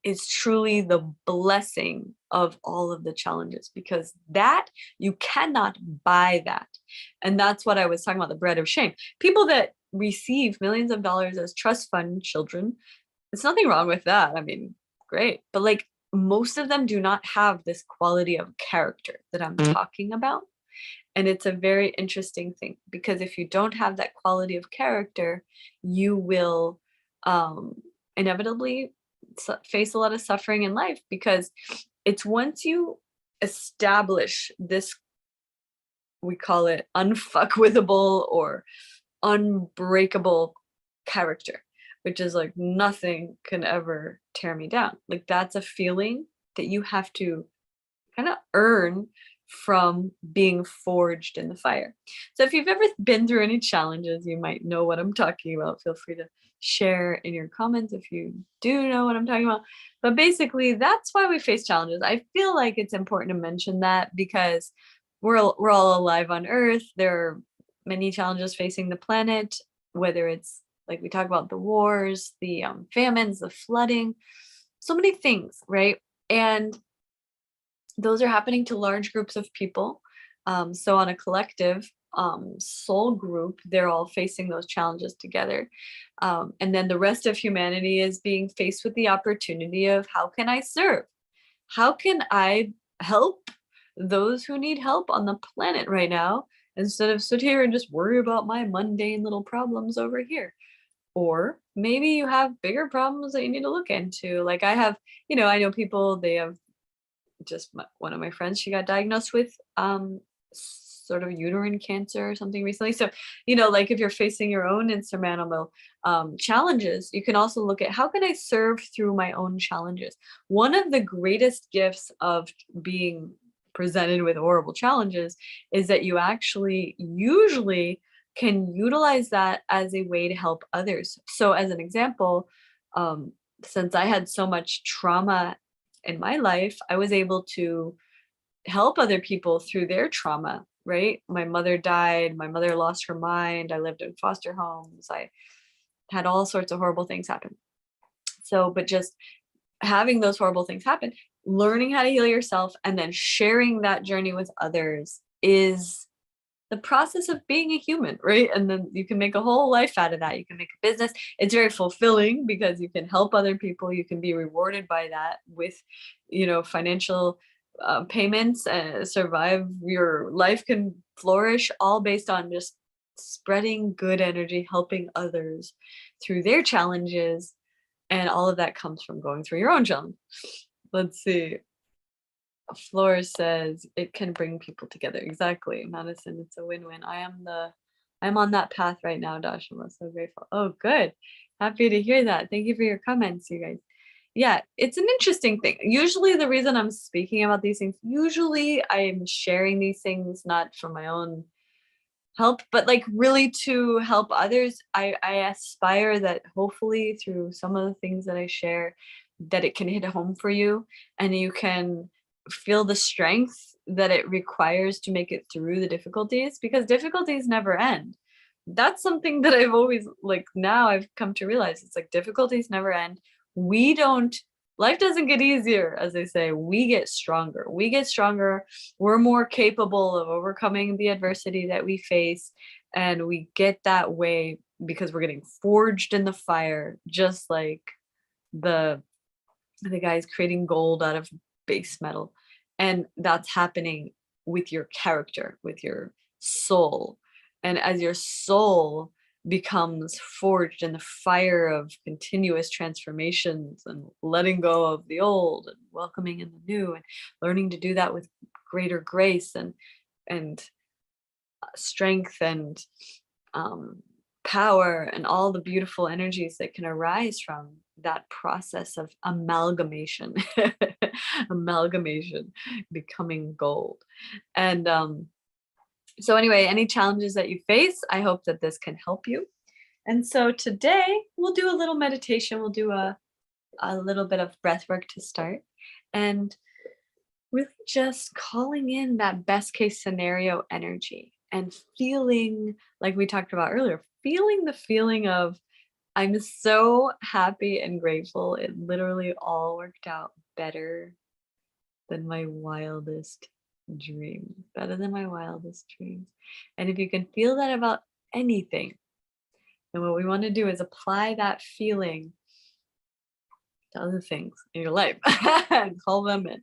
B: is truly the blessing of all of the challenges, because that you cannot buy that. And that's what I was talking about, the bread of shame. People that receive millions of dollars as trust fund children, there's nothing wrong with that. I mean, great. But like most of them do not have this quality of character that I'm talking about. And it's a very interesting thing, because if you don't have that quality of character, you will inevitably face a lot of suffering in life, because it's once you establish this, we call it unfuckwithable or unbreakable character, which is like nothing can ever tear me down. Like that's a feeling that you have to kind of earn from being forged in the fire. So if you've ever been through any challenges, you might know what I'm talking about. Feel free to share in your comments if you do know what I'm talking about. But basically, that's why we face challenges. I feel like it's important to mention that because we're all alive on Earth. There are many challenges facing the planet, whether it's like we talk about the wars, the famines, the flooding, so many things, right? And those are happening to large groups of people. So on a collective soul group, they're all facing those challenges together. And then the rest of humanity is being faced with the opportunity of how can I serve? How can I help those who need help on the planet right now, instead of sit here and just worry about my mundane little problems over here? Or maybe you have bigger problems that you need to look into. Like I have, I know people, they have just one of my friends, she got diagnosed with sort of uterine cancer or something recently. So, like if you're facing your own insurmountable challenges, you can also look at how can I serve through my own challenges. One of the greatest gifts of being presented with horrible challenges is that you actually usually can utilize that as a way to help others. So as an example, since I had so much trauma in my life, I was able to help other people through their trauma, right? My mother died, my mother lost her mind, I lived in foster homes, I had all sorts of horrible things happen. So, but just having those horrible things happen, learning how to heal yourself and then sharing that journey with others is the process of being a human, right? And then you can make a whole life out of that. You can make a business. It's very fulfilling because you can help other people. You can be rewarded by that with, financial payments and survive. Your life can flourish all based on just spreading good energy, helping others through their challenges. And all of that comes from going through your own challenge. Let's see. Flora says it can bring people together. Exactly, Madison. It's a win-win. I'm on that path right now, Dashima. So grateful. Oh, good. Happy to hear that. Thank you for your comments, you guys. Yeah, it's an interesting thing. Usually the reason I'm speaking about these things, usually I'm sharing these things not from my own help, but like really to help others. I aspire that hopefully through some of the things that I share, that it can hit home for you and you can feel the strength that it requires to make it through the difficulties, because difficulties never end. That's something that I've always, like, now I've come to realize. It's like difficulties never end. We don't, life doesn't get easier, as they say. We get stronger. We get stronger. We're more capable of overcoming the adversity that we face. And we get that way because we're getting forged in the fire, just like the guys creating gold out of base metal. And that's happening with your character, with your soul. And as your soul becomes forged in the fire of continuous transformations and letting go of the old and welcoming in the new, and learning to do that with greater grace and strength and power and all the beautiful energies that can arise from that process of amalgamation amalgamation, becoming gold. And so anyway, any challenges that you face, I hope that this can help you. And so today we'll do a little meditation. We'll do a little bit of breath work to start, and really just calling in that best case scenario energy and feeling, like we talked about earlier, feeling the feeling of, I'm so happy and grateful. It literally all worked out better than my wildest dreams, better than my wildest dreams. And if you can feel that about anything, then what we want to do is apply that feeling to other things in your life and call them in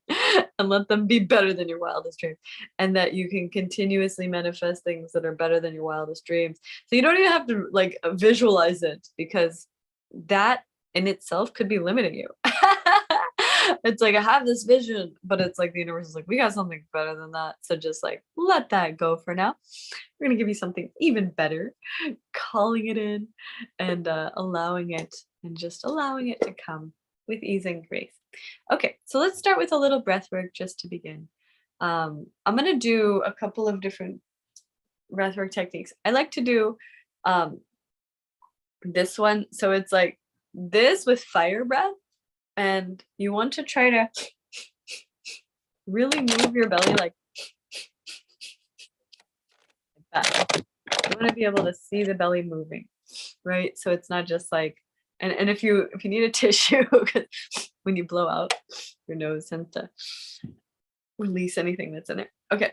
B: and let them be better than your wildest dreams, and that you can continuously manifest things that are better than your wildest dreams. So you don't even have to like visualize it, because that in itself could be limiting you. It's like, I have this vision, but it's like the universe is like, we got something better than that. So just like let that go for now. We're gonna give you something even better, calling it in and allowing it, and just allowing it to come with ease and grace. Okay, so let's start with a little breath work just to begin. I'm gonna do a couple of different breath work techniques. I like to do this one. So it's like this with fire breath, and you want to try to really move your belly like that. You want to be able to see the belly moving, right? So it's not just like, and if you need a tissue, because when you blow out, your nose tends to release anything that's in it. Okay,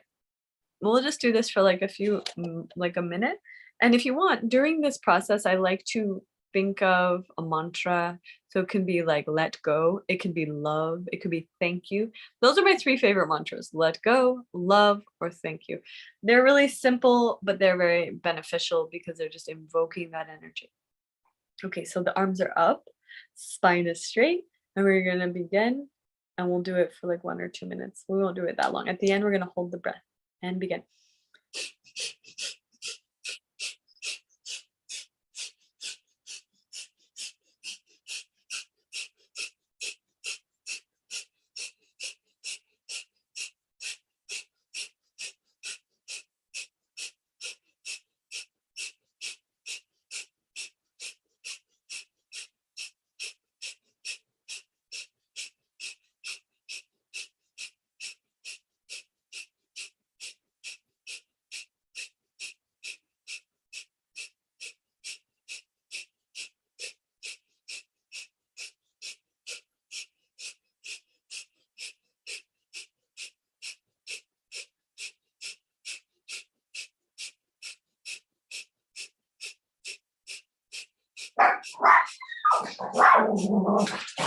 B: we'll just do this for like a minute. And if you want, during this process, I like to think of a mantra. So it can be like let go, it can be love, it could be thank you. Those are my 3 favorite mantras: let go, love, or thank you. They're really simple, but they're very beneficial because they're just invoking that energy. Okay, so the arms are up, spine is straight, and we're gonna begin, and we'll do it for like 1 or 2 minutes. We won't do it that long. At the end, we're gonna hold the breath and begin.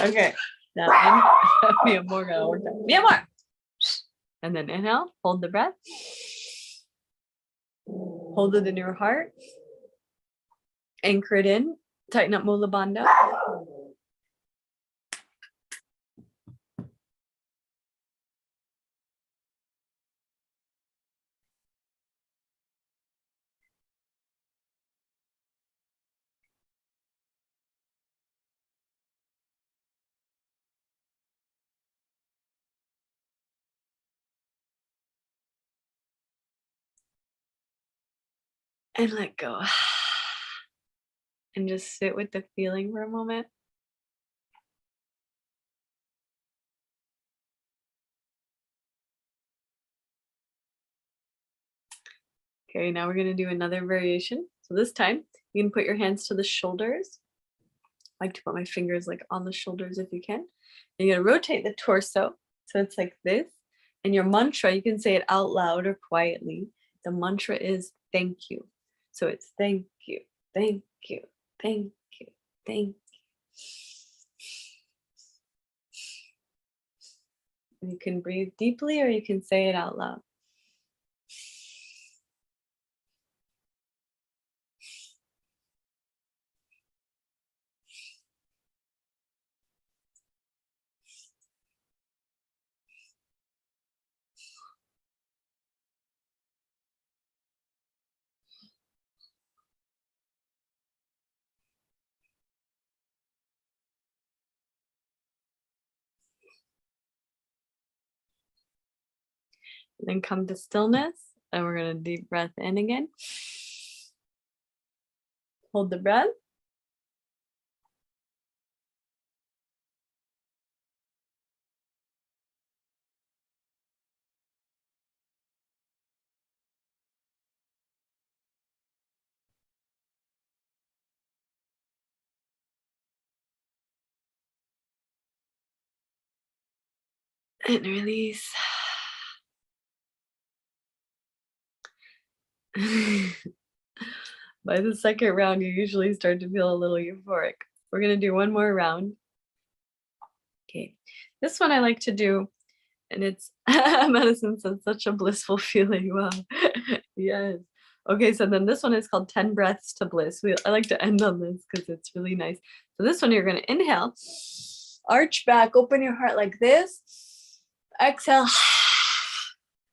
B: Okay, now mi amor, gonna work that. Mi amor! And then inhale, hold the breath. Hold it in your heart. Anchor it in. Tighten up Mula Bandha. And let go. And just sit with the feeling for a moment. Okay, now we're going to do another variation. So this time you can put your hands to the shoulders. I like to put my fingers like on the shoulders if you can. And you're going to rotate the torso. So it's like this. And your mantra, you can say it out loud or quietly. The mantra is thank you. So it's thank you, thank you, thank you, thank you. And you can breathe deeply or you can say it out loud. And then come to stillness, and we're going to deep breath in again. Hold the breath. And release. By the second round, you usually start to feel a little euphoric. We're going to do one more round. Okay, this one I like to do, and it's medicine says such a blissful feeling. Wow. Yes. Okay, so then this one is called 10 breaths to bliss. I like to end on this because it's really nice. So this one, you're going to inhale, arch back, open your heart like this. Exhale,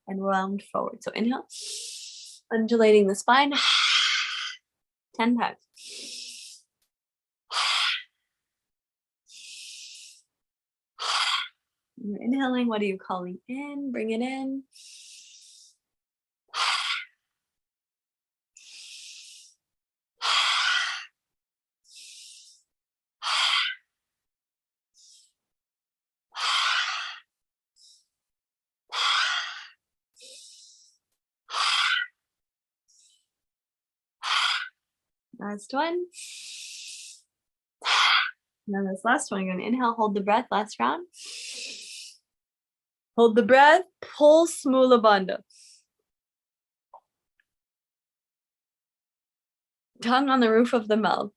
B: and round forward. So inhale, undulating the spine, 10 times. You're inhaling, what are you calling in? Bring it in. Last one. Now this last one, you're going to inhale, hold the breath, last round. Hold the breath, pulse Mula Bandha. Tongue on the roof of the mouth.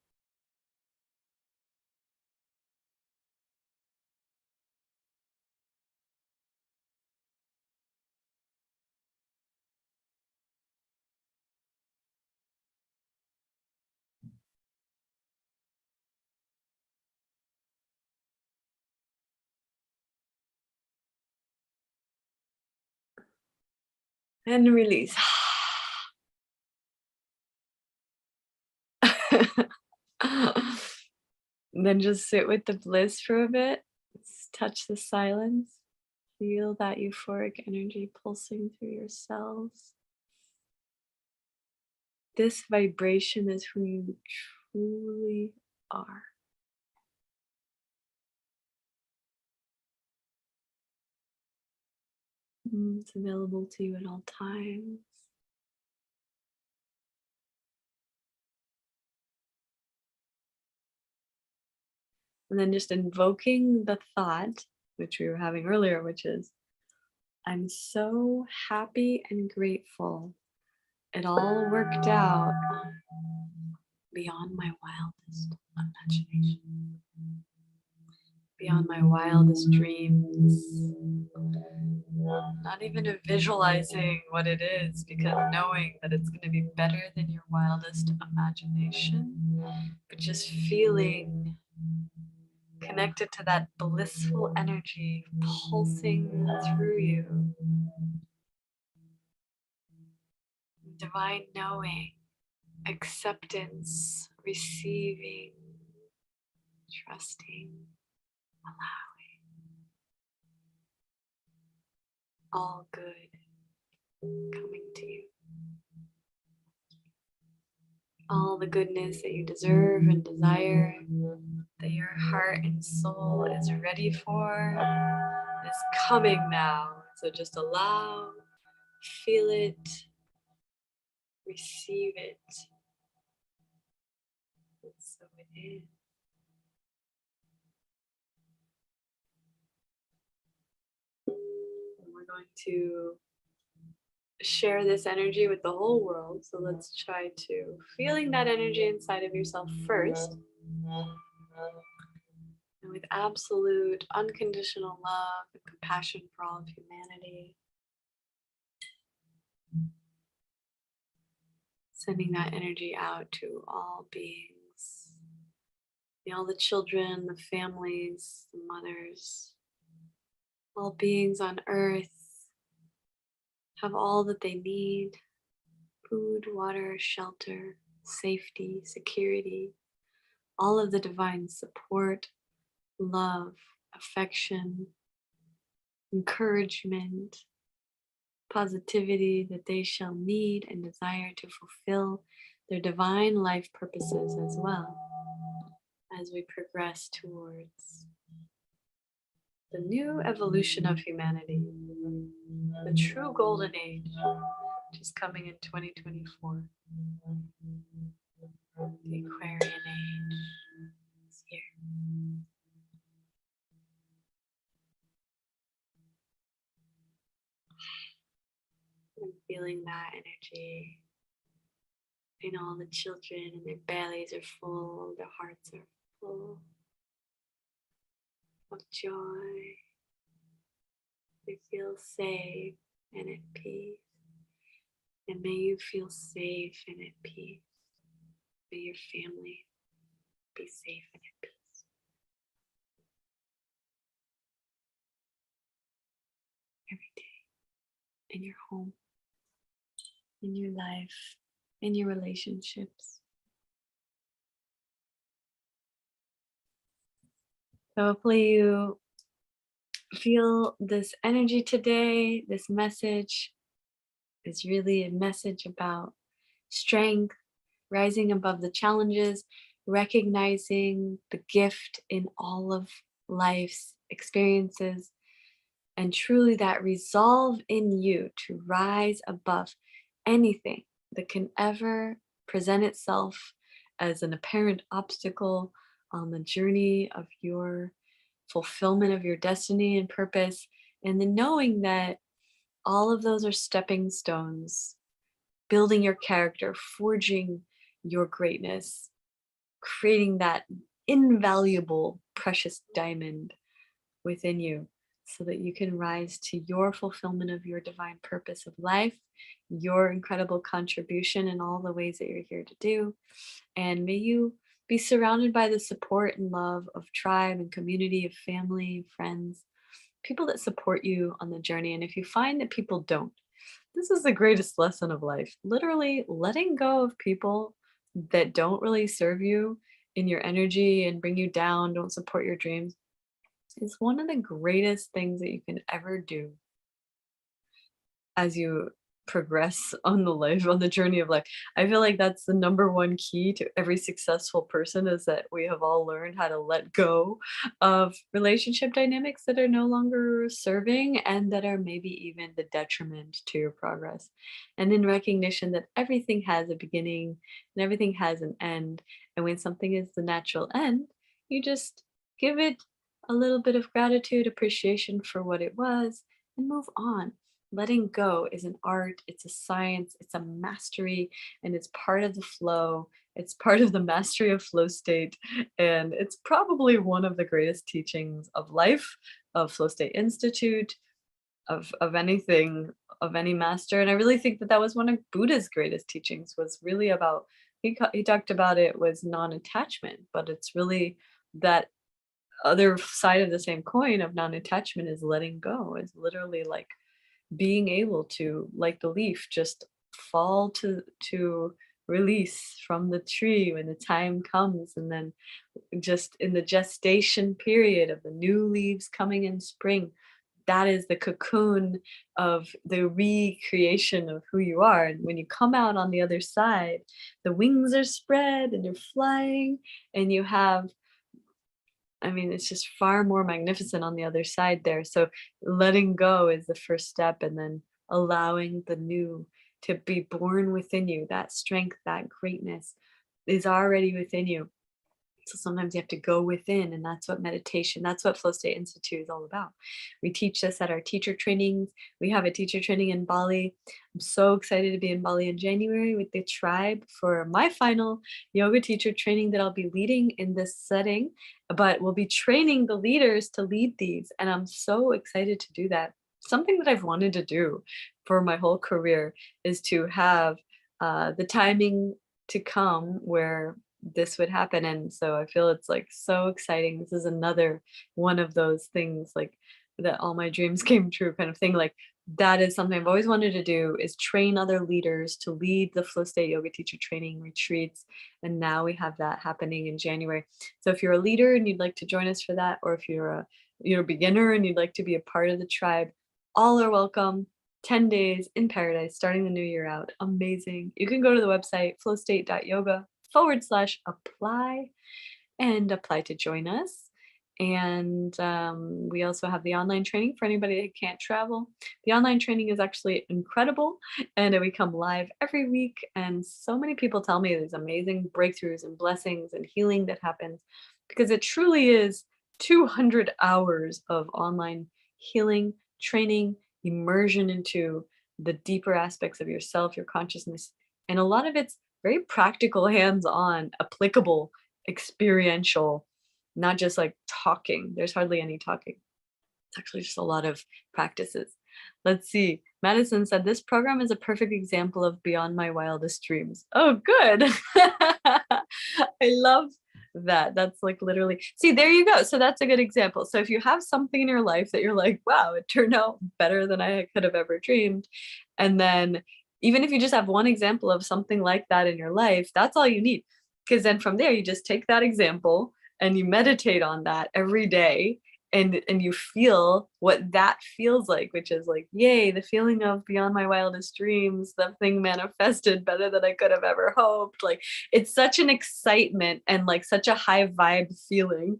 B: And release. Then just sit with the bliss for a bit. Just touch the silence. Feel that euphoric energy pulsing through your cells. This vibration is who you truly are. It's available to you at all times. And then just invoking the thought, which we were having earlier, which is, I'm so happy and grateful. It all worked out beyond my wildest imagination, beyond my wildest dreams. Not even visualizing what it is, because knowing that it's going to be better than your wildest imagination, but just feeling connected to that blissful energy pulsing through you. Divine knowing, acceptance, receiving, trusting, allowing. All good coming to you. all the goodness that you deserve and desire, that your heart and soul is ready for, is coming now. So just allow, feel it, receive it. And so it is. And we're going to share this energy with the whole world. So let's try to feeling that energy inside of yourself first. And with absolute unconditional love and compassion for all of humanity. Sending that energy out to all beings, all the children, the families, the mothers, all beings on earth have all that they need: food, water, shelter, safety, security, all of the divine support, love, affection, encouragement, positivity that they shall need and desire to fulfill their divine life purposes as well as we progress towards the new evolution of humanity, the true golden age, which is coming in 2024. The Aquarian age is here. I'm feeling that energy in all the children, and their bellies are full, their hearts are full of joy. They feel safe and at peace. And may you feel safe and at peace. May your family be safe and at peace. Every day, in your home, in your life, in your relationships. So hopefully you feel this energy today. This message is really a message about strength, rising above the challenges, recognizing the gift in all of life's experiences, and truly that resolve in you to rise above anything that can ever present itself as an apparent obstacle on the journey of your fulfillment of your destiny and purpose. And then knowing that all of those are stepping stones, building your character, forging your greatness, creating that invaluable, precious diamond within you so that you can rise to your fulfillment of your divine purpose of life, your incredible contribution in all the ways that you're here to do. And may you be surrounded by the support and love of tribe and community, of family, friends, people that support you on the journey. And if you find that people don't, this is the greatest lesson of life. Literally letting go of people that don't really serve you in your energy and bring you down, don't support your dreams, is one of the greatest things that you can ever do as you progress on the journey of life. I feel like that's the number one key to every successful person, is that we have all learned how to let go of relationship dynamics that are no longer serving and that are maybe even the detriment to your progress. And in recognition that everything has a beginning and everything has an end. And when something is the natural end, you just give it a little bit of gratitude, appreciation for what it was, and move on. Letting go is an art, it's a science, it's a mastery, and it's part of the flow. It's part of the mastery of flow state. And it's probably one of the greatest teachings of life, of Flow State Institute, of anything, of any master. And I really think that that was one of Buddha's greatest teachings, was really about, he talked about it was non-attachment, but it's really that other side of the same coin of non-attachment is letting go, is literally like being able to, like the leaf, just fall to release from the tree when the time comes, and then just in the gestation period of the new leaves coming in spring, that is the cocoon of the recreation of who you are. And when you come out on the other side, the wings are spread and you're flying, and you have, I mean, it's just far more magnificent on the other side there. So letting go is the first step, and then allowing the new to be born within you. That strength, that greatness is already within you. So sometimes you have to go within, and that's what meditation, that's what Flow State Institute is all about. We teach this at our teacher trainings. We have a teacher training in Bali. I'm so excited to be in Bali in January with the tribe for my final yoga teacher training that I'll be leading in this setting, but we'll be training the leaders to lead these. And I'm so excited to do that. Something that I've wanted to do for my whole career is to have the timing to come where this would happen. And so I feel it's like so exciting. This is another one of those things, like that all my dreams came true kind of thing. Like that is something I've always wanted to do, is train other leaders to lead the Flow State Yoga Teacher Training retreats. And now we have that happening in January. So if you're a leader and you'd like to join us for that, or if you're a beginner and you'd like to be a part of the tribe, all are welcome. 10 days in paradise, starting the new year out. Amazing. You can go to the website flowstate.yoga/apply and apply to join us. And we also have the online training for anybody that can't travel. The online training is actually incredible, and we come live every week. And so many people tell me there's amazing breakthroughs and blessings and healing that happens, because it truly is 200 hours of online healing, training, immersion into the deeper aspects of yourself, your consciousness. And a lot of it's very practical, hands-on, applicable, experiential, not just like talking. There's hardly any talking. It's actually just a lot of practices. Let's see. Madison said, this program is a perfect example of beyond my wildest dreams. Oh, good. I love that. That's like literally, see, there you go. So that's a good example. So if you have something in your life that you're like, wow, it turned out better than I could have ever dreamed. And then even if you just have one example of something like that in your life, that's all you need. Because then from there, you just take that example and you meditate on that every day. And you feel what that feels like, which is like, yay, the feeling of beyond my wildest dreams, the thing manifested better than I could have ever hoped. Like, it's such an excitement and like such a high vibe feeling.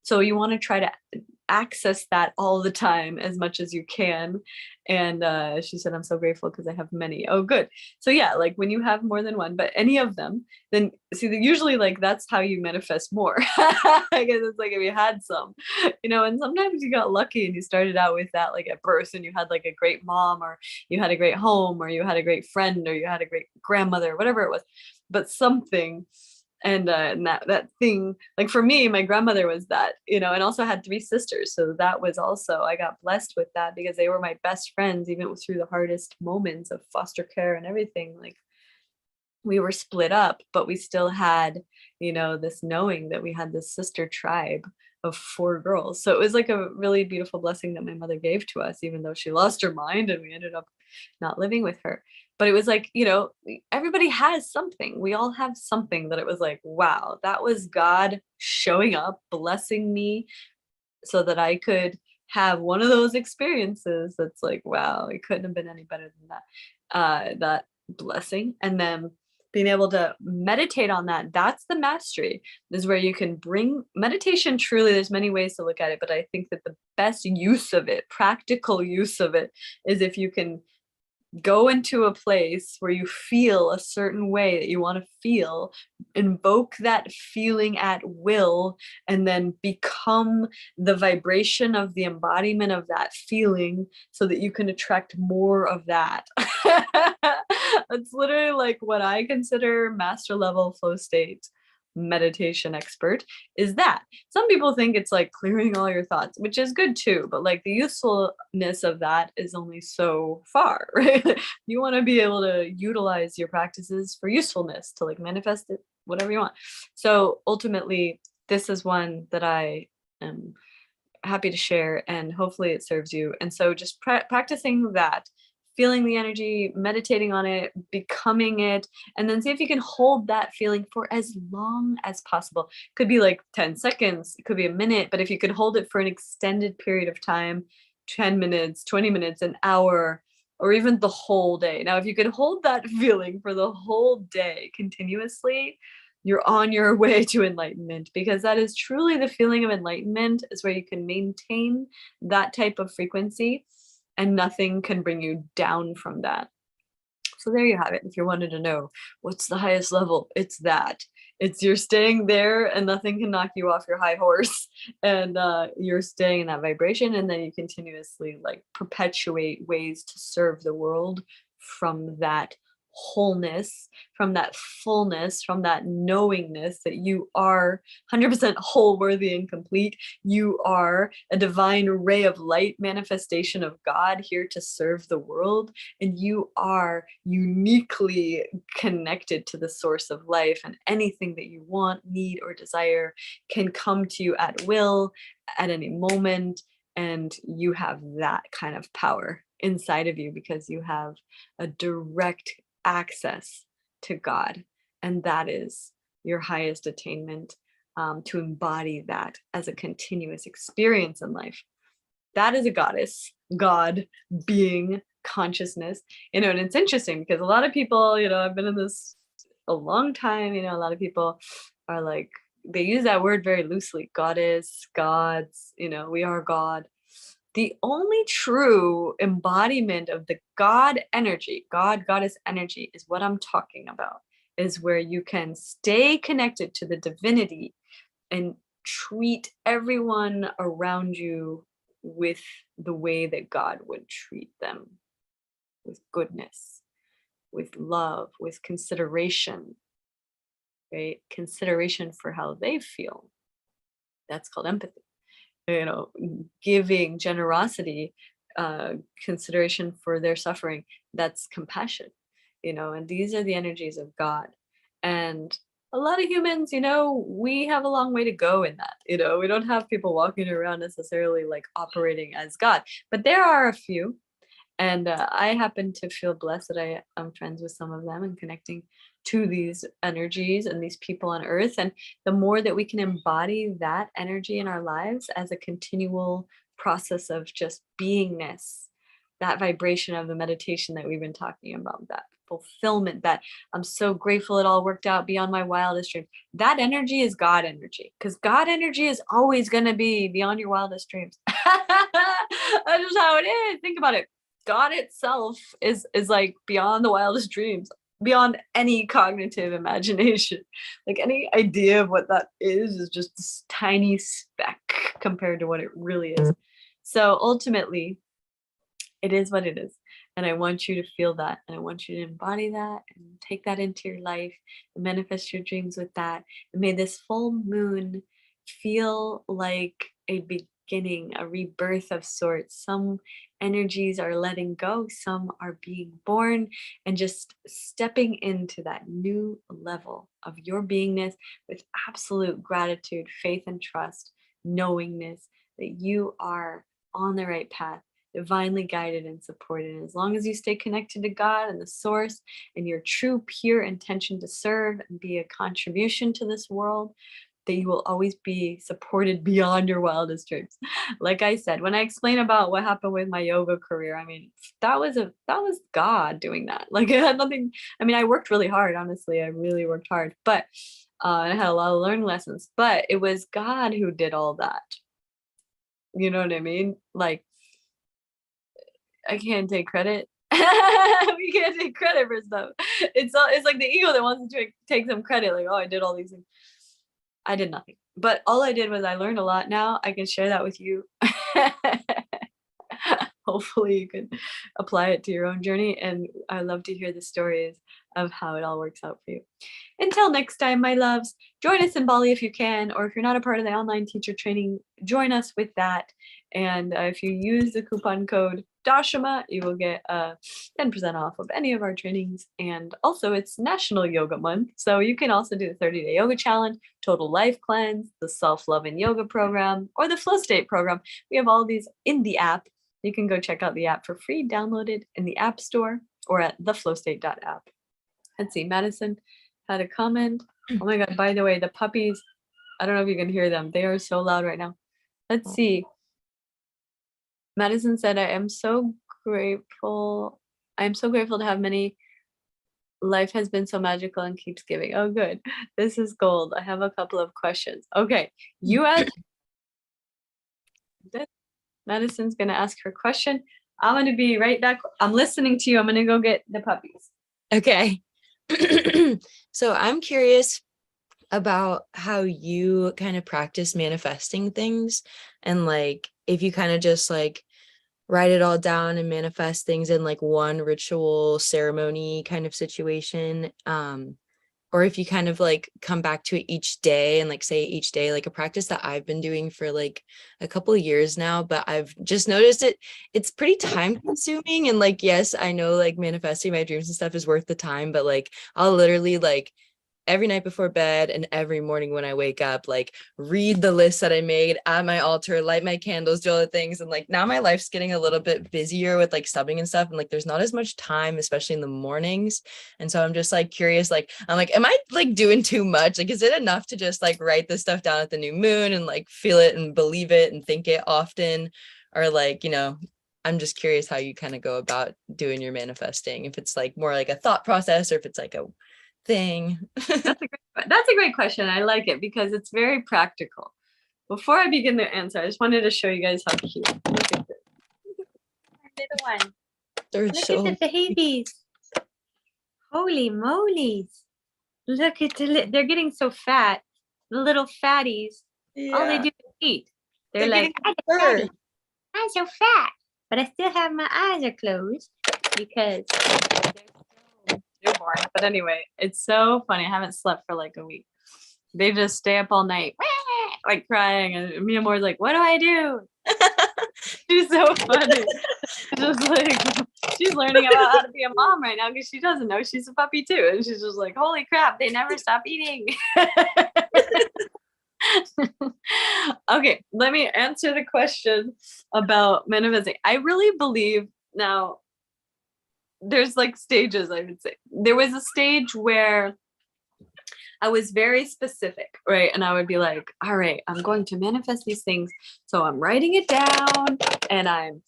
B: So you want to try to access that all the time as much as you can. And she said, I'm so grateful because I have many. Oh, good. So yeah, like when you have more than one, but any of them, then see, usually like that's how you manifest more. I guess it's like if you had some, and sometimes you got lucky and you started out with that like at birth, and you had like a great mom, or you had a great home, or you had a great friend, or you had a great grandmother, whatever it was, but something. And that thing, like for me, my grandmother was that, and also had 3 sisters. So that was also, I got blessed with that because they were my best friends, even through the hardest moments of foster care and everything. Like we were split up, but we still had, this knowing that we had this sister tribe of 4 girls. So it was like a really beautiful blessing that my mother gave to us, even though she lost her mind and we ended up not living with her. But it was like, everybody has something. We all have something that it was like, wow, that was God showing up, blessing me so that I could have one of those experiences that's like, wow, it couldn't have been any better than that, that blessing. And then being able to meditate on that, that's the mastery, is where you can bring meditation. Truly, there's many ways to look at it, but I think that the best use of it, practical use of it, is if you can go into a place where you feel a certain way that you want to feel, invoke that feeling at will, and then become the vibration of the embodiment of that feeling so that you can attract more of that. That's literally like what I consider master level flow state meditation expert, is that. Some people think it's like clearing all your thoughts, which is good too, but like the usefulness of that is only so far, right? You want to be able to utilize your practices for usefulness, to like manifest it, whatever you want. So ultimately, this is one that I am happy to share, and hopefully it serves you. And so just practicing that, feeling the energy, meditating on it, becoming it, and then see if you can hold that feeling for as long as possible. Could be like 10 seconds, it could be a minute, but if you could hold it for an extended period of time, 10 minutes, 20 minutes, an hour, or even the whole day. Now, if you could hold that feeling for the whole day continuously, you're on your way to enlightenment, because that is truly the feeling of enlightenment, is where you can maintain that type of frequency and nothing can bring you down from that. So there you have it. If you wanted to know what's the highest level, it's that. It's you're staying there and nothing can knock you off your high horse, and you're staying in that vibration, and then you continuously like perpetuate ways to serve the world from that wholeness, from that fullness, from that knowingness that you are 100% whole, worthy, and complete. You are a divine ray of light manifestation of God here to serve the world, and you are uniquely connected to the source of life, and anything that you want, need, or desire can come to you at will at any moment. And you have that kind of power inside of you because you have a direct access to God, and that is your highest attainment, to embody that as a continuous experience in life. That is a goddess, God, being, consciousness, and it's interesting because a lot of people, I've been in this a long time, a lot of people are like, they use that word very loosely, goddess, gods, we are God. The only true embodiment of the God energy, God, goddess energy, is what I'm talking about, is where you can stay connected to the divinity and treat everyone around you with the way that God would treat them, with goodness, with love, with consideration, right? Consideration for how they feel. That's called empathy. Giving, generosity, consideration for their suffering, that's compassion, and these are the energies of God. And a lot of humans, we have a long way to go in that. We don't have people walking around necessarily like operating as God, but there are a few. And I happen to feel blessed that I'm friends with some of them and connecting to these energies and these people on earth. And the more that we can embody that energy in our lives as a continual process of just beingness, that vibration of the meditation that we've been talking about, that fulfillment, that I'm so grateful it all worked out beyond my wildest dreams. That energy is God energy, because God energy is always going to be beyond your wildest dreams. That's just how it is. Think about it. God itself is like beyond the wildest dreams, beyond any cognitive imagination. Like any idea of what that is just this tiny speck compared to what it really is. So ultimately, it is what it is. And I want you to feel that. And I want you to embody that and take that into your life and manifest your dreams with that. And may this full moon feel like a beginning, a rebirth of sorts. Some energies are letting go, some are being born, and just stepping into that new level of your beingness with absolute gratitude, faith, and trust, knowingness that you are on the right path, divinely guided and supported. And as long as you stay connected to God and the source and your true, pure intention to serve and be a contribution to this world, that you will always be supported beyond your wildest dreams. Like I said, when I explain about what happened with my yoga career, I mean, that was God doing that. Like it had nothing. I mean, I worked really hard, honestly. I really worked hard, but I had a lot of learning lessons, but it was God who did all that. You know what I mean? Like, I can't take credit. We can't take credit for stuff. It's like the ego that wants to take some credit. Like, oh, I did all these things. I did nothing. But all I did was I learned a lot. Now I can share that with you. Hopefully you can apply it to your own journey. And I love to hear the stories of how it all works out for you. Until next time, my loves, join us in Bali if you can, or if you're not a part of the online teacher training, join us with that. And if you use the coupon code Dashama, you will get 10% off of any of our trainings. And also it's National Yoga Month. So you can also do the 30-day yoga challenge, total life cleanse, the self-love and yoga program, or the flow state program. We have all these in the app. You can go check out the app for free, downloaded in the App Store or at theflowstate.app. Let's see, Madison had a comment. Oh my God, by the way, the puppies, I don't know if you can hear them. They are so loud right now. Let's see. Madison said, I am so grateful. I am so grateful to have many. Life has been so magical and keeps giving. Oh, good. This is gold. I have a couple of questions. Okay. You asked. Madison's going to ask her question. I'm going to be right back. I'm listening to you. I'm going to go get the puppies.
A: Okay. So I'm curious about how you kind of practice manifesting things, and like if you kind of just like write it all down and manifest things in like one ritual ceremony kind of situation, or if you kind of like come back to it each day and like say each day, like a practice that I've been doing for like a couple of years now, but I've just noticed it's pretty time consuming. And like, yes, I know like manifesting my dreams and stuff is worth the time, but like I'll literally like every night before bed and every morning when I wake up, like read the list that I made at my altar, light my candles, do all the things. And like now my life's getting a little bit busier with like subbing and stuff. And like there's not as much time, especially in the mornings. And so I'm just like curious, like I'm like, am I like doing too much? Like, is it enough to just like write this stuff down at the new moon and like feel it and believe it and think it often? Or like, I'm just curious how you kind of go about doing your manifesting, if it's like more like a thought process or if it's like a thing.
B: That's a great question. I like it because it's very practical. Before I begin the answer, I just wanted to show you guys how cute. Look at this. Little one. Look at the babies. Holy moly. Look at they're getting so fat. The little fatties. Yeah. All they do is eat. They're like, I'm so fat, but I still have my eyes are closed because they're so newborn. But anyway, it's so funny. I haven't slept for like a week. They just stay up all night, like crying, and Mia Moore's like, "What do I do?" She's so funny. Just like she's learning about how to be a mom right now because she doesn't know she's a puppy too, and she's just like, "Holy crap! They never stop eating." Okay, let me answer the question about manifesting. I really believe now. There's like stages. I would say there was a stage where I was very specific, right? And I would be like, all right, I'm going to manifest these things. So I'm writing it down and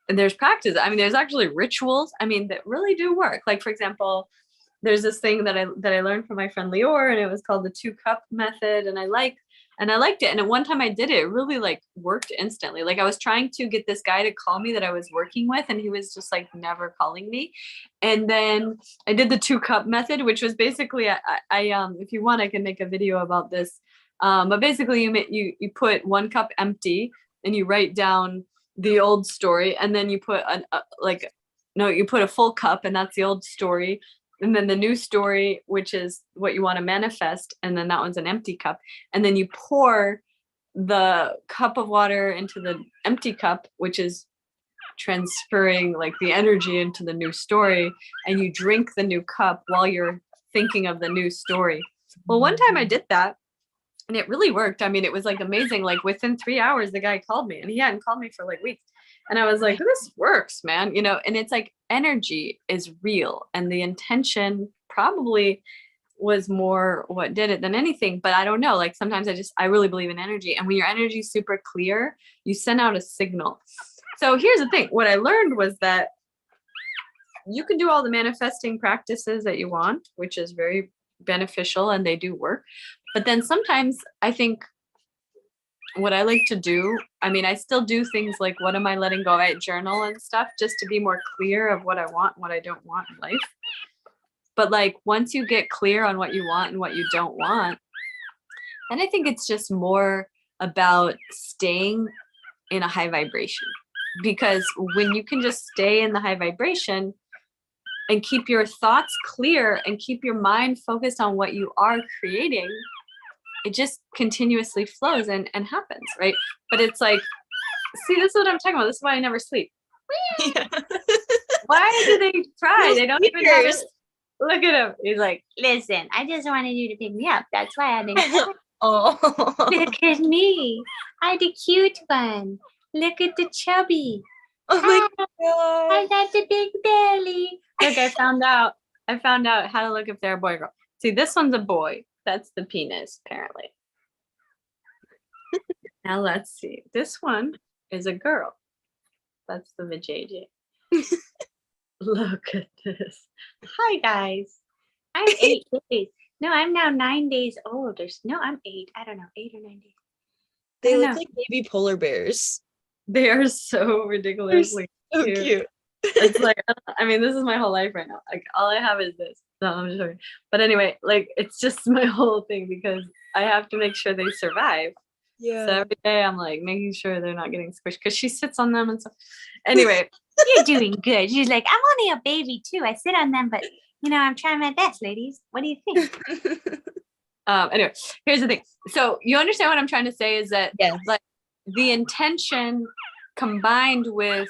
B: there's practice. I mean, there's actually rituals, that really do work. Like, for example, there's this thing that I learned from my friend Lior, and it was called the 2-cup method. And I liked it. And at one time I did it, it really like worked instantly. Like I was trying to get this guy to call me that I was working with, and he was just like never calling me. And then I did the 2-cup method, which was basically, I if you want, I can make a video about this. But basically you put 1 cup empty and you write down the old story. And then you put you put a full cup, and that's the old story. And then the new story, which is what you want to manifest. And then that one's an empty cup. And then you pour the cup of water into the empty cup, which is transferring like the energy into the new story. And you drink the new cup while you're thinking of the new story. Well, one time I did that and it really worked. It was like amazing. Like within 3 hours, the guy called me, and he hadn't called me for like weeks. And I was like, this works, man. And it's like energy is real. And the intention probably was more what did it than anything. But I don't know. Like sometimes I really believe in energy. And when your energy is super clear, you send out a signal. So here's the thing. What I learned was that you can do all the manifesting practices that you want, which is very beneficial, and they do work. But then sometimes I think what I like to do, I still do things like, what am I letting go? I journal and stuff just to be more clear of what I want and what I don't want in life. But like, once you get clear on what you want and what you don't want, then I think it's just more about staying in a high vibration. Because when you can just stay in the high vibration and keep your thoughts clear and keep your mind focused on what you are creating, it just continuously flows and happens, right? But it's like, see, this is what I'm talking about. This is why I never sleep. Yeah. Why do they try? They don't even have it. Look at him. He's like, listen, I just wanted you to pick me up. That's why I didn't. Oh, look at me. I'm the cute one. Look at the chubby. Oh my God. I got the big belly. Look, I found out how to look if they're a boy or girl. See, this one's a boy. That's the penis, apparently. Now let's see. This one is a girl. That's the vajayjay. Look at this. Hi guys. I'm 8 days. No, I'm now 9 days old. I'm 8. I don't know, 8 or 9 days.
A: They look like baby polar bears.
B: They are so ridiculously
A: So cute.
B: It's like, I mean, this is my whole life right now. Like, all I have is this. No, I'm just joking. But anyway, like, it's just my whole thing because I have to make sure they survive.
A: Yeah.
B: So every day I'm like making sure they're not getting squished because she sits on them and stuff. Anyway, you're doing good. She's like, I'm only a baby too. I sit on them, but I'm trying my best, ladies. What do you think? Anyway, here's the thing. So you understand what I'm trying to say is that like the intention combined with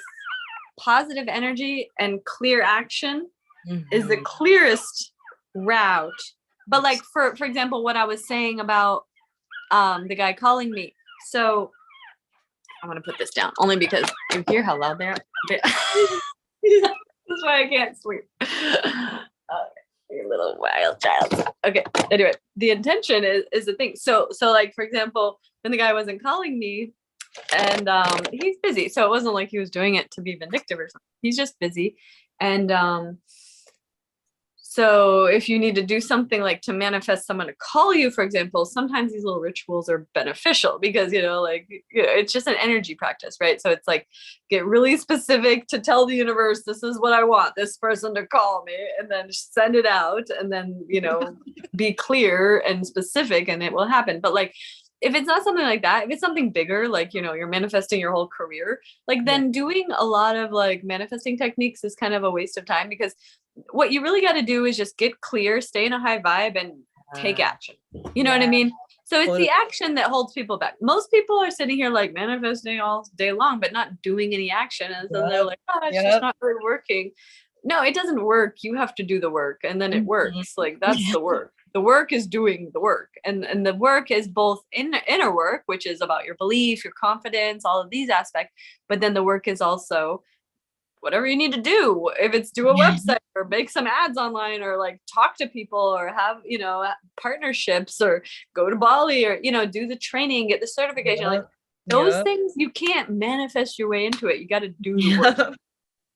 B: positive energy and clear action is the clearest route. But like for example, what I was saying about the guy calling me. So I'm gonna put this down only because you hear how loud they are. That's why I can't sleep. You little wild child. Okay. Anyway, the intention is the thing. So like for example, when the guy wasn't calling me, and he's busy, so it wasn't like he was doing it to be vindictive or something. He's just busy, and so if you need to do something like to manifest someone to call you, for example, sometimes these little rituals are beneficial because it's just an energy practice, right? So it's like get really specific to tell the universe this is what I want this person to call me, and then send it out, and then be clear and specific, and it will happen. But like if it's not something like that, if it's something bigger, like, you're manifesting your whole career, like then doing a lot of like manifesting techniques is kind of a waste of time, because what you really got to do is just get clear, stay in a high vibe, and take action. You know what I mean? So it's the action that holds people back. Most people are sitting here like manifesting all day long, but not doing any action. And so they're like, oh, it's just not really working. No, it doesn't work. You have to do the work, and then it works. Like that's the work. The work is doing the work, and the work is both inner work, which is about your belief, your confidence, all of these aspects. But then the work is also whatever you need to do. If it's do a website or make some ads online, or like talk to people, or have partnerships, or go to Bali, or do the training, get the certification. Like those things, you can't manifest your way into it. You got to do the work.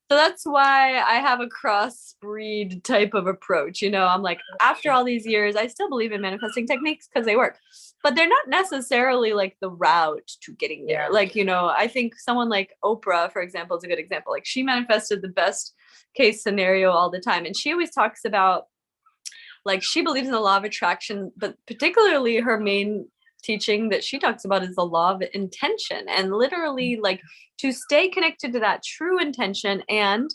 B: So that's why I have a crossbreed type of approach. I'm like, after all these years, I still believe in manifesting techniques because they work, but they're not necessarily like the route to getting there. Like, I think someone like Oprah, for example, is a good example. Like she manifested the best case scenario all the time. And she always talks about, like, she believes in the law of attraction, but particularly her main teaching that she talks about is the law of intention, and literally like to stay connected to that true intention. And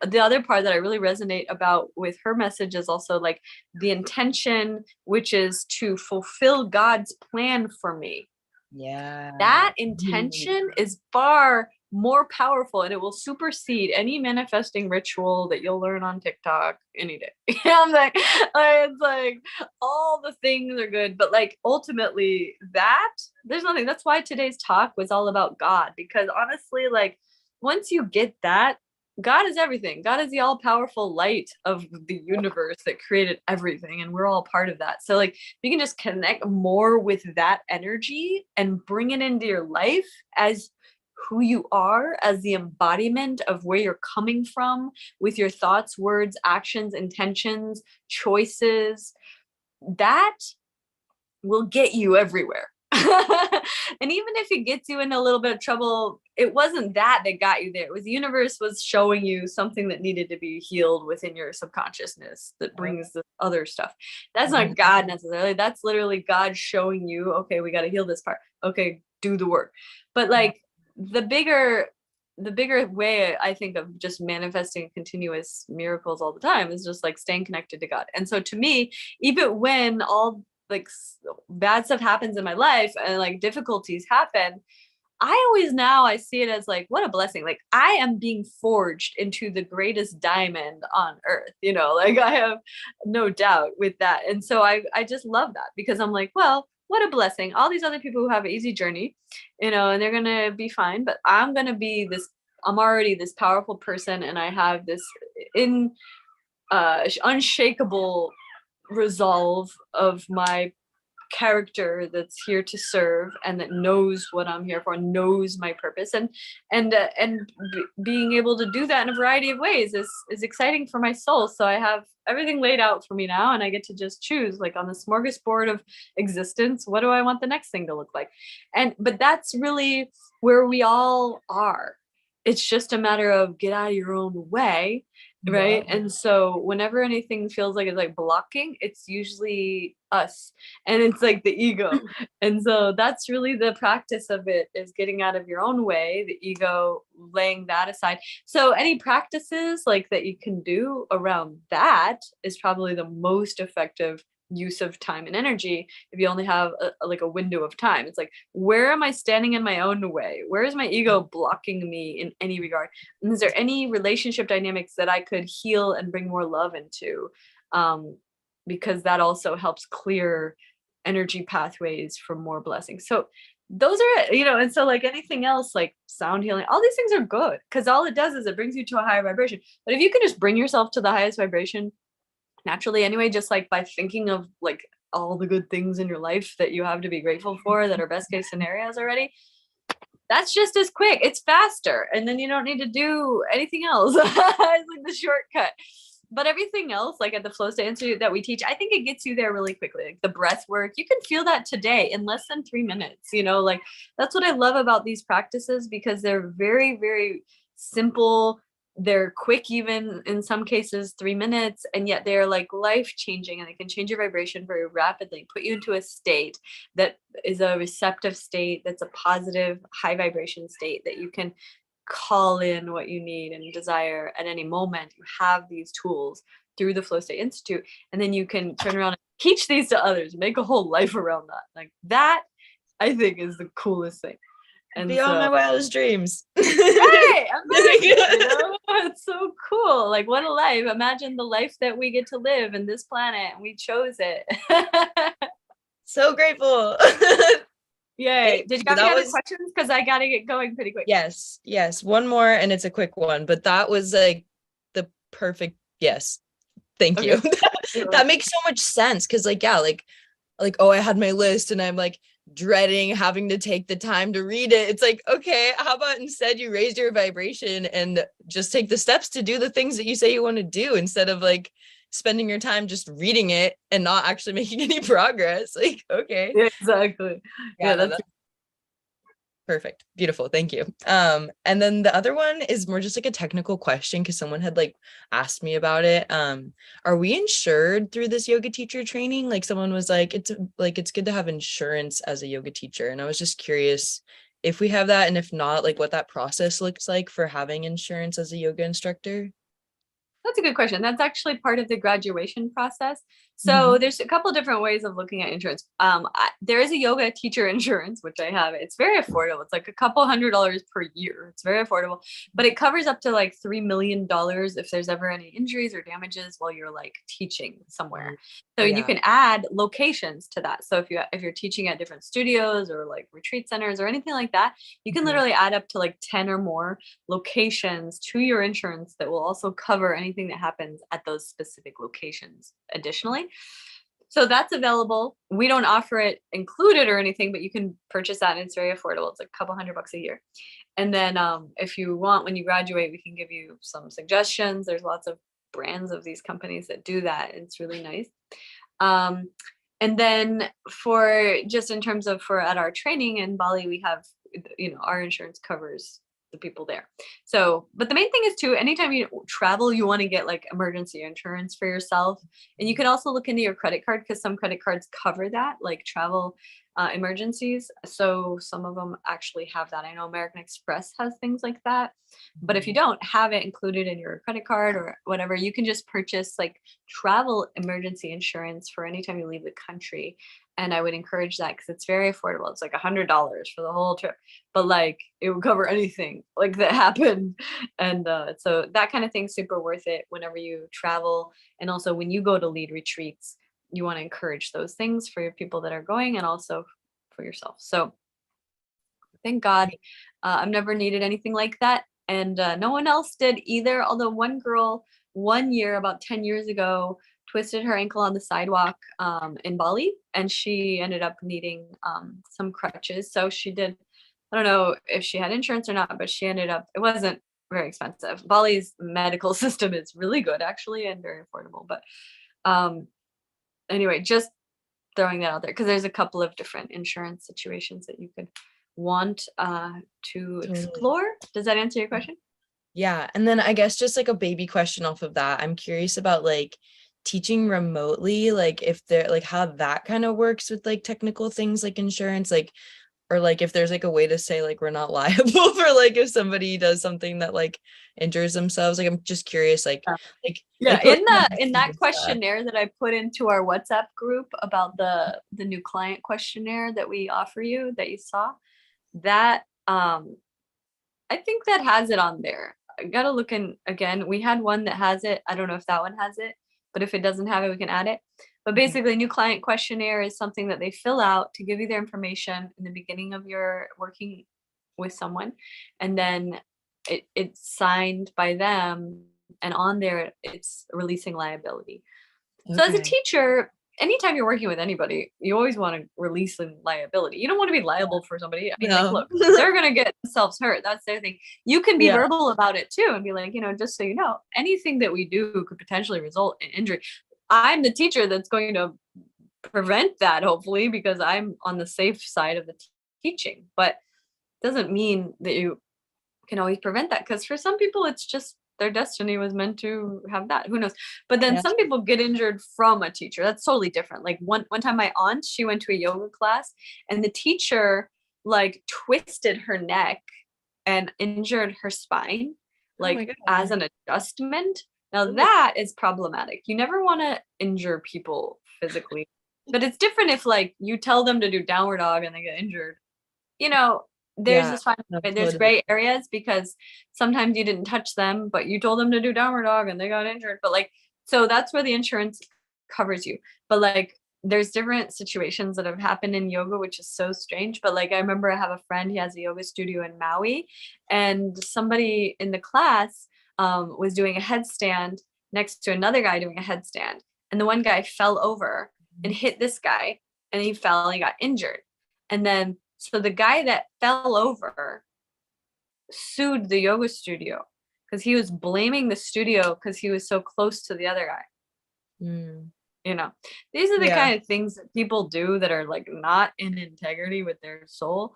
B: the other part that I really resonate about with her message is also like the intention, which is to fulfill God's plan for me. That intention is far more powerful, and it will supersede any manifesting ritual that you'll learn on TikTok any day. I'm like, it's like all the things are good, but like ultimately there's nothing. That's why today's talk was all about God, because honestly, like once you get that, God is everything. God is the all-powerful light of the universe that created everything, and we're all part of that. So like you can just connect more with that energy and bring it into your life as who you are, as the embodiment of where you're coming from, with your thoughts, words, actions, intentions, choices. That will get you everywhere. And even if it gets you in a little bit of trouble, it wasn't that got you there. It was the universe was showing you something that needed to be healed within your subconsciousness that brings the other stuff. That's not God necessarily. That's literally God showing you, okay, we got to heal this part. Okay, do the work. But like the bigger way I think of just manifesting continuous miracles all the time is just like staying connected to God. And so to me, even when all like bad stuff happens in my life and like difficulties happen, I see it as like, what a blessing. Like I am being forged into the greatest diamond on earth, like I have no doubt with that. And so I just love that, because I'm like, well, what a blessing. All these other people who have an easy journey, and they're going to be fine, but I'm already this powerful person. And I have this unshakable resolve of my character that's here to serve and that knows what I'm here for, knows my purpose, being able to do that in a variety of ways is exciting for my soul. So I have everything laid out for me now, and I get to just choose, like on the smorgasbord of existence, what do I want the next thing to look like? But that's really where we all are. It's just a matter of get out of your own way, right?
A: Yeah.
B: And so whenever anything feels like it's like blocking, it's usually us, and it's like the ego. And so that's really the practice of it, is getting out of your own way, the ego, laying that aside. So any practices like that you can do around that is probably the most effective use of time and energy. If you only have like a window of time, it's like, where am I standing in my own way? Where is my ego blocking me in any regard? And is there any relationship dynamics that I could heal and bring more love into? Because that also helps clear energy pathways for more blessings. So those are, and so like anything else, like sound healing, all these things are good, because all it does is it brings you to a higher vibration. But if you can just bring yourself to the highest vibration naturally anyway, just like by thinking of like all the good things in your life that you have to be grateful for, that are best case scenarios already, that's just as quick, it's faster, and then you don't need to do anything else. It's like the shortcut. But everything else, like at the Flow State Institute that we teach, I think it gets you there really quickly. Like the breath work, you can feel that today in less than 3 minutes. Like that's what I love about these practices, because they're very, very simple. They're quick, even in some cases 3 minutes, and yet they're like life changing, and they can change your vibration very rapidly, put you into a state that is a receptive state, that's a positive, high vibration state that you can call in what you need and desire at any moment. You have these tools through the Flow State Institute, and then you can turn around and teach these to others, make a whole life around that. Like that, I think, is the coolest thing. And
A: beyond my wildest dreams.
B: Right, it's so cool. Like, what a life. Imagine the life that we get to live in this planet, and we chose it.
A: So grateful.
B: Yay. Did you have any other questions? Because I gotta get going pretty quick.
A: Yes, one more, and it's a quick one, but that was like the perfect yes. Thank you. That makes so much sense, because like, yeah, like oh, I had my list and I'm like dreading having to take the time to read it. It's like, okay, how about instead you raise your vibration and just take the steps to do the things that you say you want to do, instead of like spending your time just reading it and not actually making any progress. Like, okay.
B: Yeah, exactly. Yeah, that's
A: perfect. Beautiful. Thank you. And then the other one is more just like a technical question, because someone had like asked me about it. Are we insured through this yoga teacher training? Like someone was like, it's good to have insurance as a yoga teacher. And I was just curious if we have that, and if not, like what that process looks like for having insurance as a yoga instructor.
B: That's a good question. That's actually part of the graduation process. So there's a couple different ways of looking at insurance. There is a yoga teacher insurance, which I have. It's very affordable. It's like a couple $100 per year. It's very affordable, but it covers up to like $3 million if there's ever any injuries or damages while you're like teaching somewhere. So you can add locations to that. So if you're teaching at different studios or like retreat centers or anything like that, you can literally add up to like 10 or more locations to your insurance that will also cover anything that happens at those specific locations additionally. So that's available. We don't offer it included or anything, but you can purchase that, and it's very affordable. It's like a couple $100 a year. And then if you want, when you graduate, we can give you some suggestions. There's lots of brands of these companies that do that. It's really nice. And then for just in terms of at our training in Bali, we have, our insurance covers the people there. So, but the main thing is too, anytime you travel, you want to get like emergency insurance for yourself. And you can also look into your credit card, because some credit cards cover that, like travel emergencies. So some of them actually have that. I know American Express has things like that. But if you don't have it included in your credit card or whatever, you can just purchase like travel emergency insurance for anytime you leave the country. And I would encourage that, because it's very affordable. It's like $100 for the whole trip, but like it would cover anything like that happened. And so that kind of thing's super worth it whenever you travel. And also when you go to lead retreats, you want to encourage those things for your people that are going, and also for yourself. So thank God I've never needed anything like that. And no one else did either. Although one girl, one year, about 10 years ago, twisted her ankle on the sidewalk in Bali, and she ended up needing some crutches. So she did, I don't know if she had insurance or not, but she ended up, it wasn't very expensive. Bali's medical system is really good actually and very affordable. But anyway, just throwing that out there because there's a couple of different insurance situations that you could want to explore. Does that answer your question?
A: Yeah. And then I guess just like a baby question off of that, I'm curious about like teaching remotely, like if they're like how that kind of works with like technical things like insurance, like, or like if there's like a way to say like we're not liable for like if somebody does something that like injures themselves. Like I'm just curious, like
B: yeah,
A: like
B: in that questionnaire that I put into our WhatsApp group about the new client questionnaire that we offer you that you saw, that I think that has it on there. I gotta look in again. We had one that has it. I don't know if that one has it, but if it doesn't have it, we can add it. But basically, new client questionnaire is something that they fill out to give you their information in the beginning of your working with someone. And then it's signed by them. And on there, it's releasing liability. So as a teacher, anytime you're working with anybody, you always want to release liability. You don't want to be liable for somebody. I mean, like, look, they're going to get themselves hurt. That's their thing. You can be verbal about it too and be like, just so you know, anything that we do could potentially result in injury. I'm the teacher that's going to prevent that, hopefully, because I'm on the safe side of the teaching. But it doesn't mean that you can always prevent that, because for some people, it's just their destiny was meant to have that. Who knows? But then some people get injured from a teacher. That's totally different. Like one time, my aunt, she went to a yoga class, and the teacher like twisted her neck and injured her spine, like as an adjustment. Now that is problematic. You never want to injure people physically, but it's different if like you tell them to do downward dog and they get injured. There's this fine. There's gray areas because sometimes you didn't touch them, but you told them to do downward dog and they got injured. But like, so that's where the insurance covers you. But like, there's different situations that have happened in yoga, which is so strange. But like, I remember I have a friend, he has a yoga studio in Maui, and somebody in the class was doing a headstand next to another guy doing a headstand. And the one guy fell over and hit this guy, and he fell and he got injured. And then so the guy that fell over sued the yoga studio because he was blaming the studio because he was so close to the other guy. These are the kind of things that people do that are like not in integrity with their soul.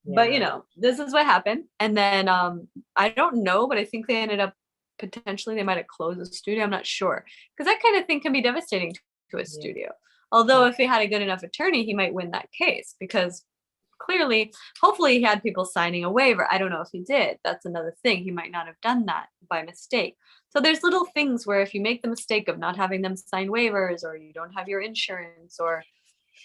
B: But this is what happened. And then I don't know, but I think they ended up potentially they might have closed the studio. I'm not sure, because that kind of thing can be devastating to a studio. Although if he had a good enough attorney, he might win that case, because clearly, hopefully he had people signing a waiver. I don't know if he did. That's another thing. He might not have done that by mistake. So there's little things where if you make the mistake of not having them sign waivers, or you don't have your insurance or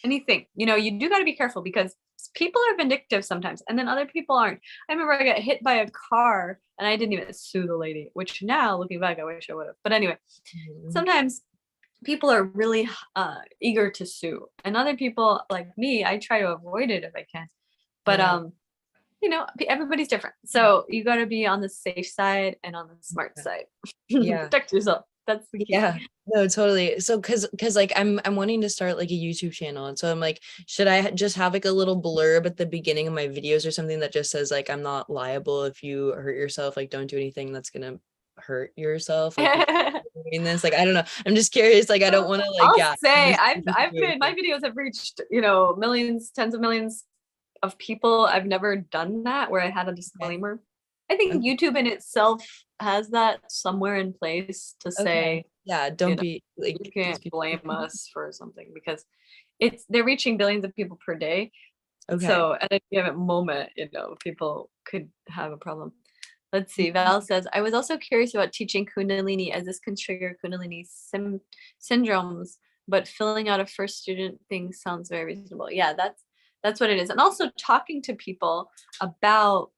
B: anything, you do got to be careful, because people are vindictive sometimes, and then other people aren't. I remember I got hit by a car and I didn't even sue the lady, which now looking back, I wish I would have. But anyway, sometimes people are really eager to sue, and other people like me, I try to avoid it if I can. But everybody's different, so you got to be on the safe side and on the smart side. Protect yourself. That's the key.
A: No, totally. So because like I'm wanting to start like a YouTube channel, and so I'm like, should I just have like a little blurb at the beginning of my videos or something that just says like, I'm not liable if you hurt yourself, like don't do anything that's gonna hurt yourself, like doing this, like I don't know, I'm just curious, like I don't want to like
B: I'll say I've been, my videos have reached millions, tens of millions of people. I've never done that where I had a disclaimer. I think YouTube in itself has that somewhere in place to say
A: don't be like,
B: you can't blame us for something, because they're reaching billions of people per day. So at a given moment, people could have a problem. Let's see. Val says, I was also curious about teaching Kundalini, as this can trigger Kundalini syndromes, but filling out a first student thing sounds very reasonable. Yeah, that's what it is. And also talking to people about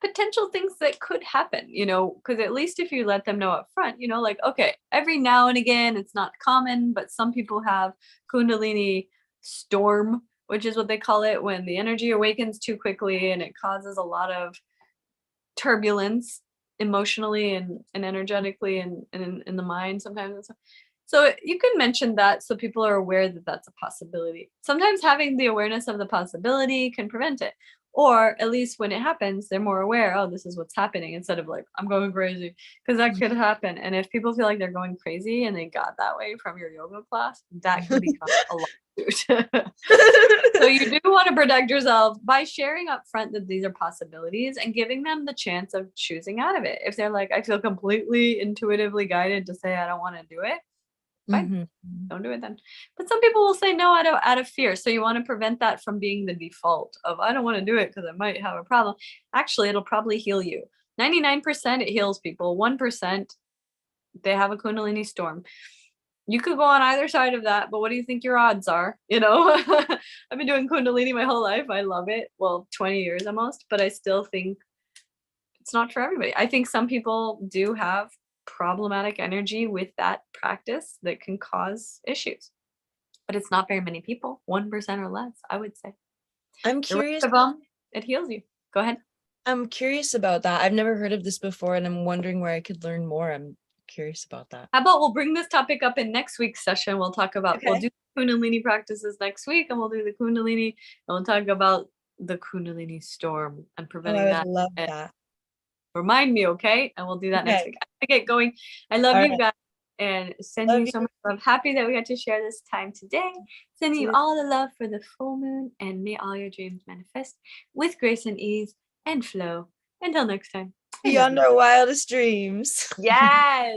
B: potential things that could happen, because at least if you let them know up front, like, okay, every now and again, it's not common, but some people have Kundalini storm, which is what they call it, when the energy awakens too quickly and it causes a lot of turbulence emotionally and energetically and in the mind sometimes. So you can mention that so people are aware that that's a possibility. Sometimes having the awareness of the possibility can prevent it. Or at least when it happens, they're more aware, oh, this is what's happening, instead of like, I'm going crazy, because that could happen. And if people feel like they're going crazy and they got that way from your yoga class, that can become a lawsuit. So you do want to protect yourself by sharing up front that these are possibilities and giving them the chance of choosing out of it. If they're like, I feel completely intuitively guided to say I don't want to do it, fine, don't do it then. But some people will say no out of fear. So you want to prevent that from being the default of I don't want to do it because I might have a problem. Actually, it'll probably heal you. 99% it heals people. 1% they have a Kundalini storm. You could go on either side of that, but what do you think your odds are? You know, I've been doing Kundalini my whole life. I love it. Well, 20 years almost, but I still think it's not for everybody. I think some people do have problematic energy with that practice that can cause issues, but it's not very many people, 1% or less, I would say.
A: I'm
B: The rest
A: curious.
B: of them, it heals you. Go ahead.
A: I'm curious about that. I've never heard of this before, and I'm wondering where I could learn more. I'm curious about that.
B: How about we'll bring this topic up in next week's session. We'll talk about, we'll do Kundalini practices next week, and we'll do the Kundalini, and we'll talk about the Kundalini storm and preventing that.
A: I would love that.
B: Remind me, okay? And we'll do that next week. I have to get going. I love you guys and sending you so much love. Happy that we got to share this time today. Sending you all the love for the full moon, and may all your dreams manifest with grace and ease and flow. Until next time.
A: Beyond our wildest dreams.
B: Yes.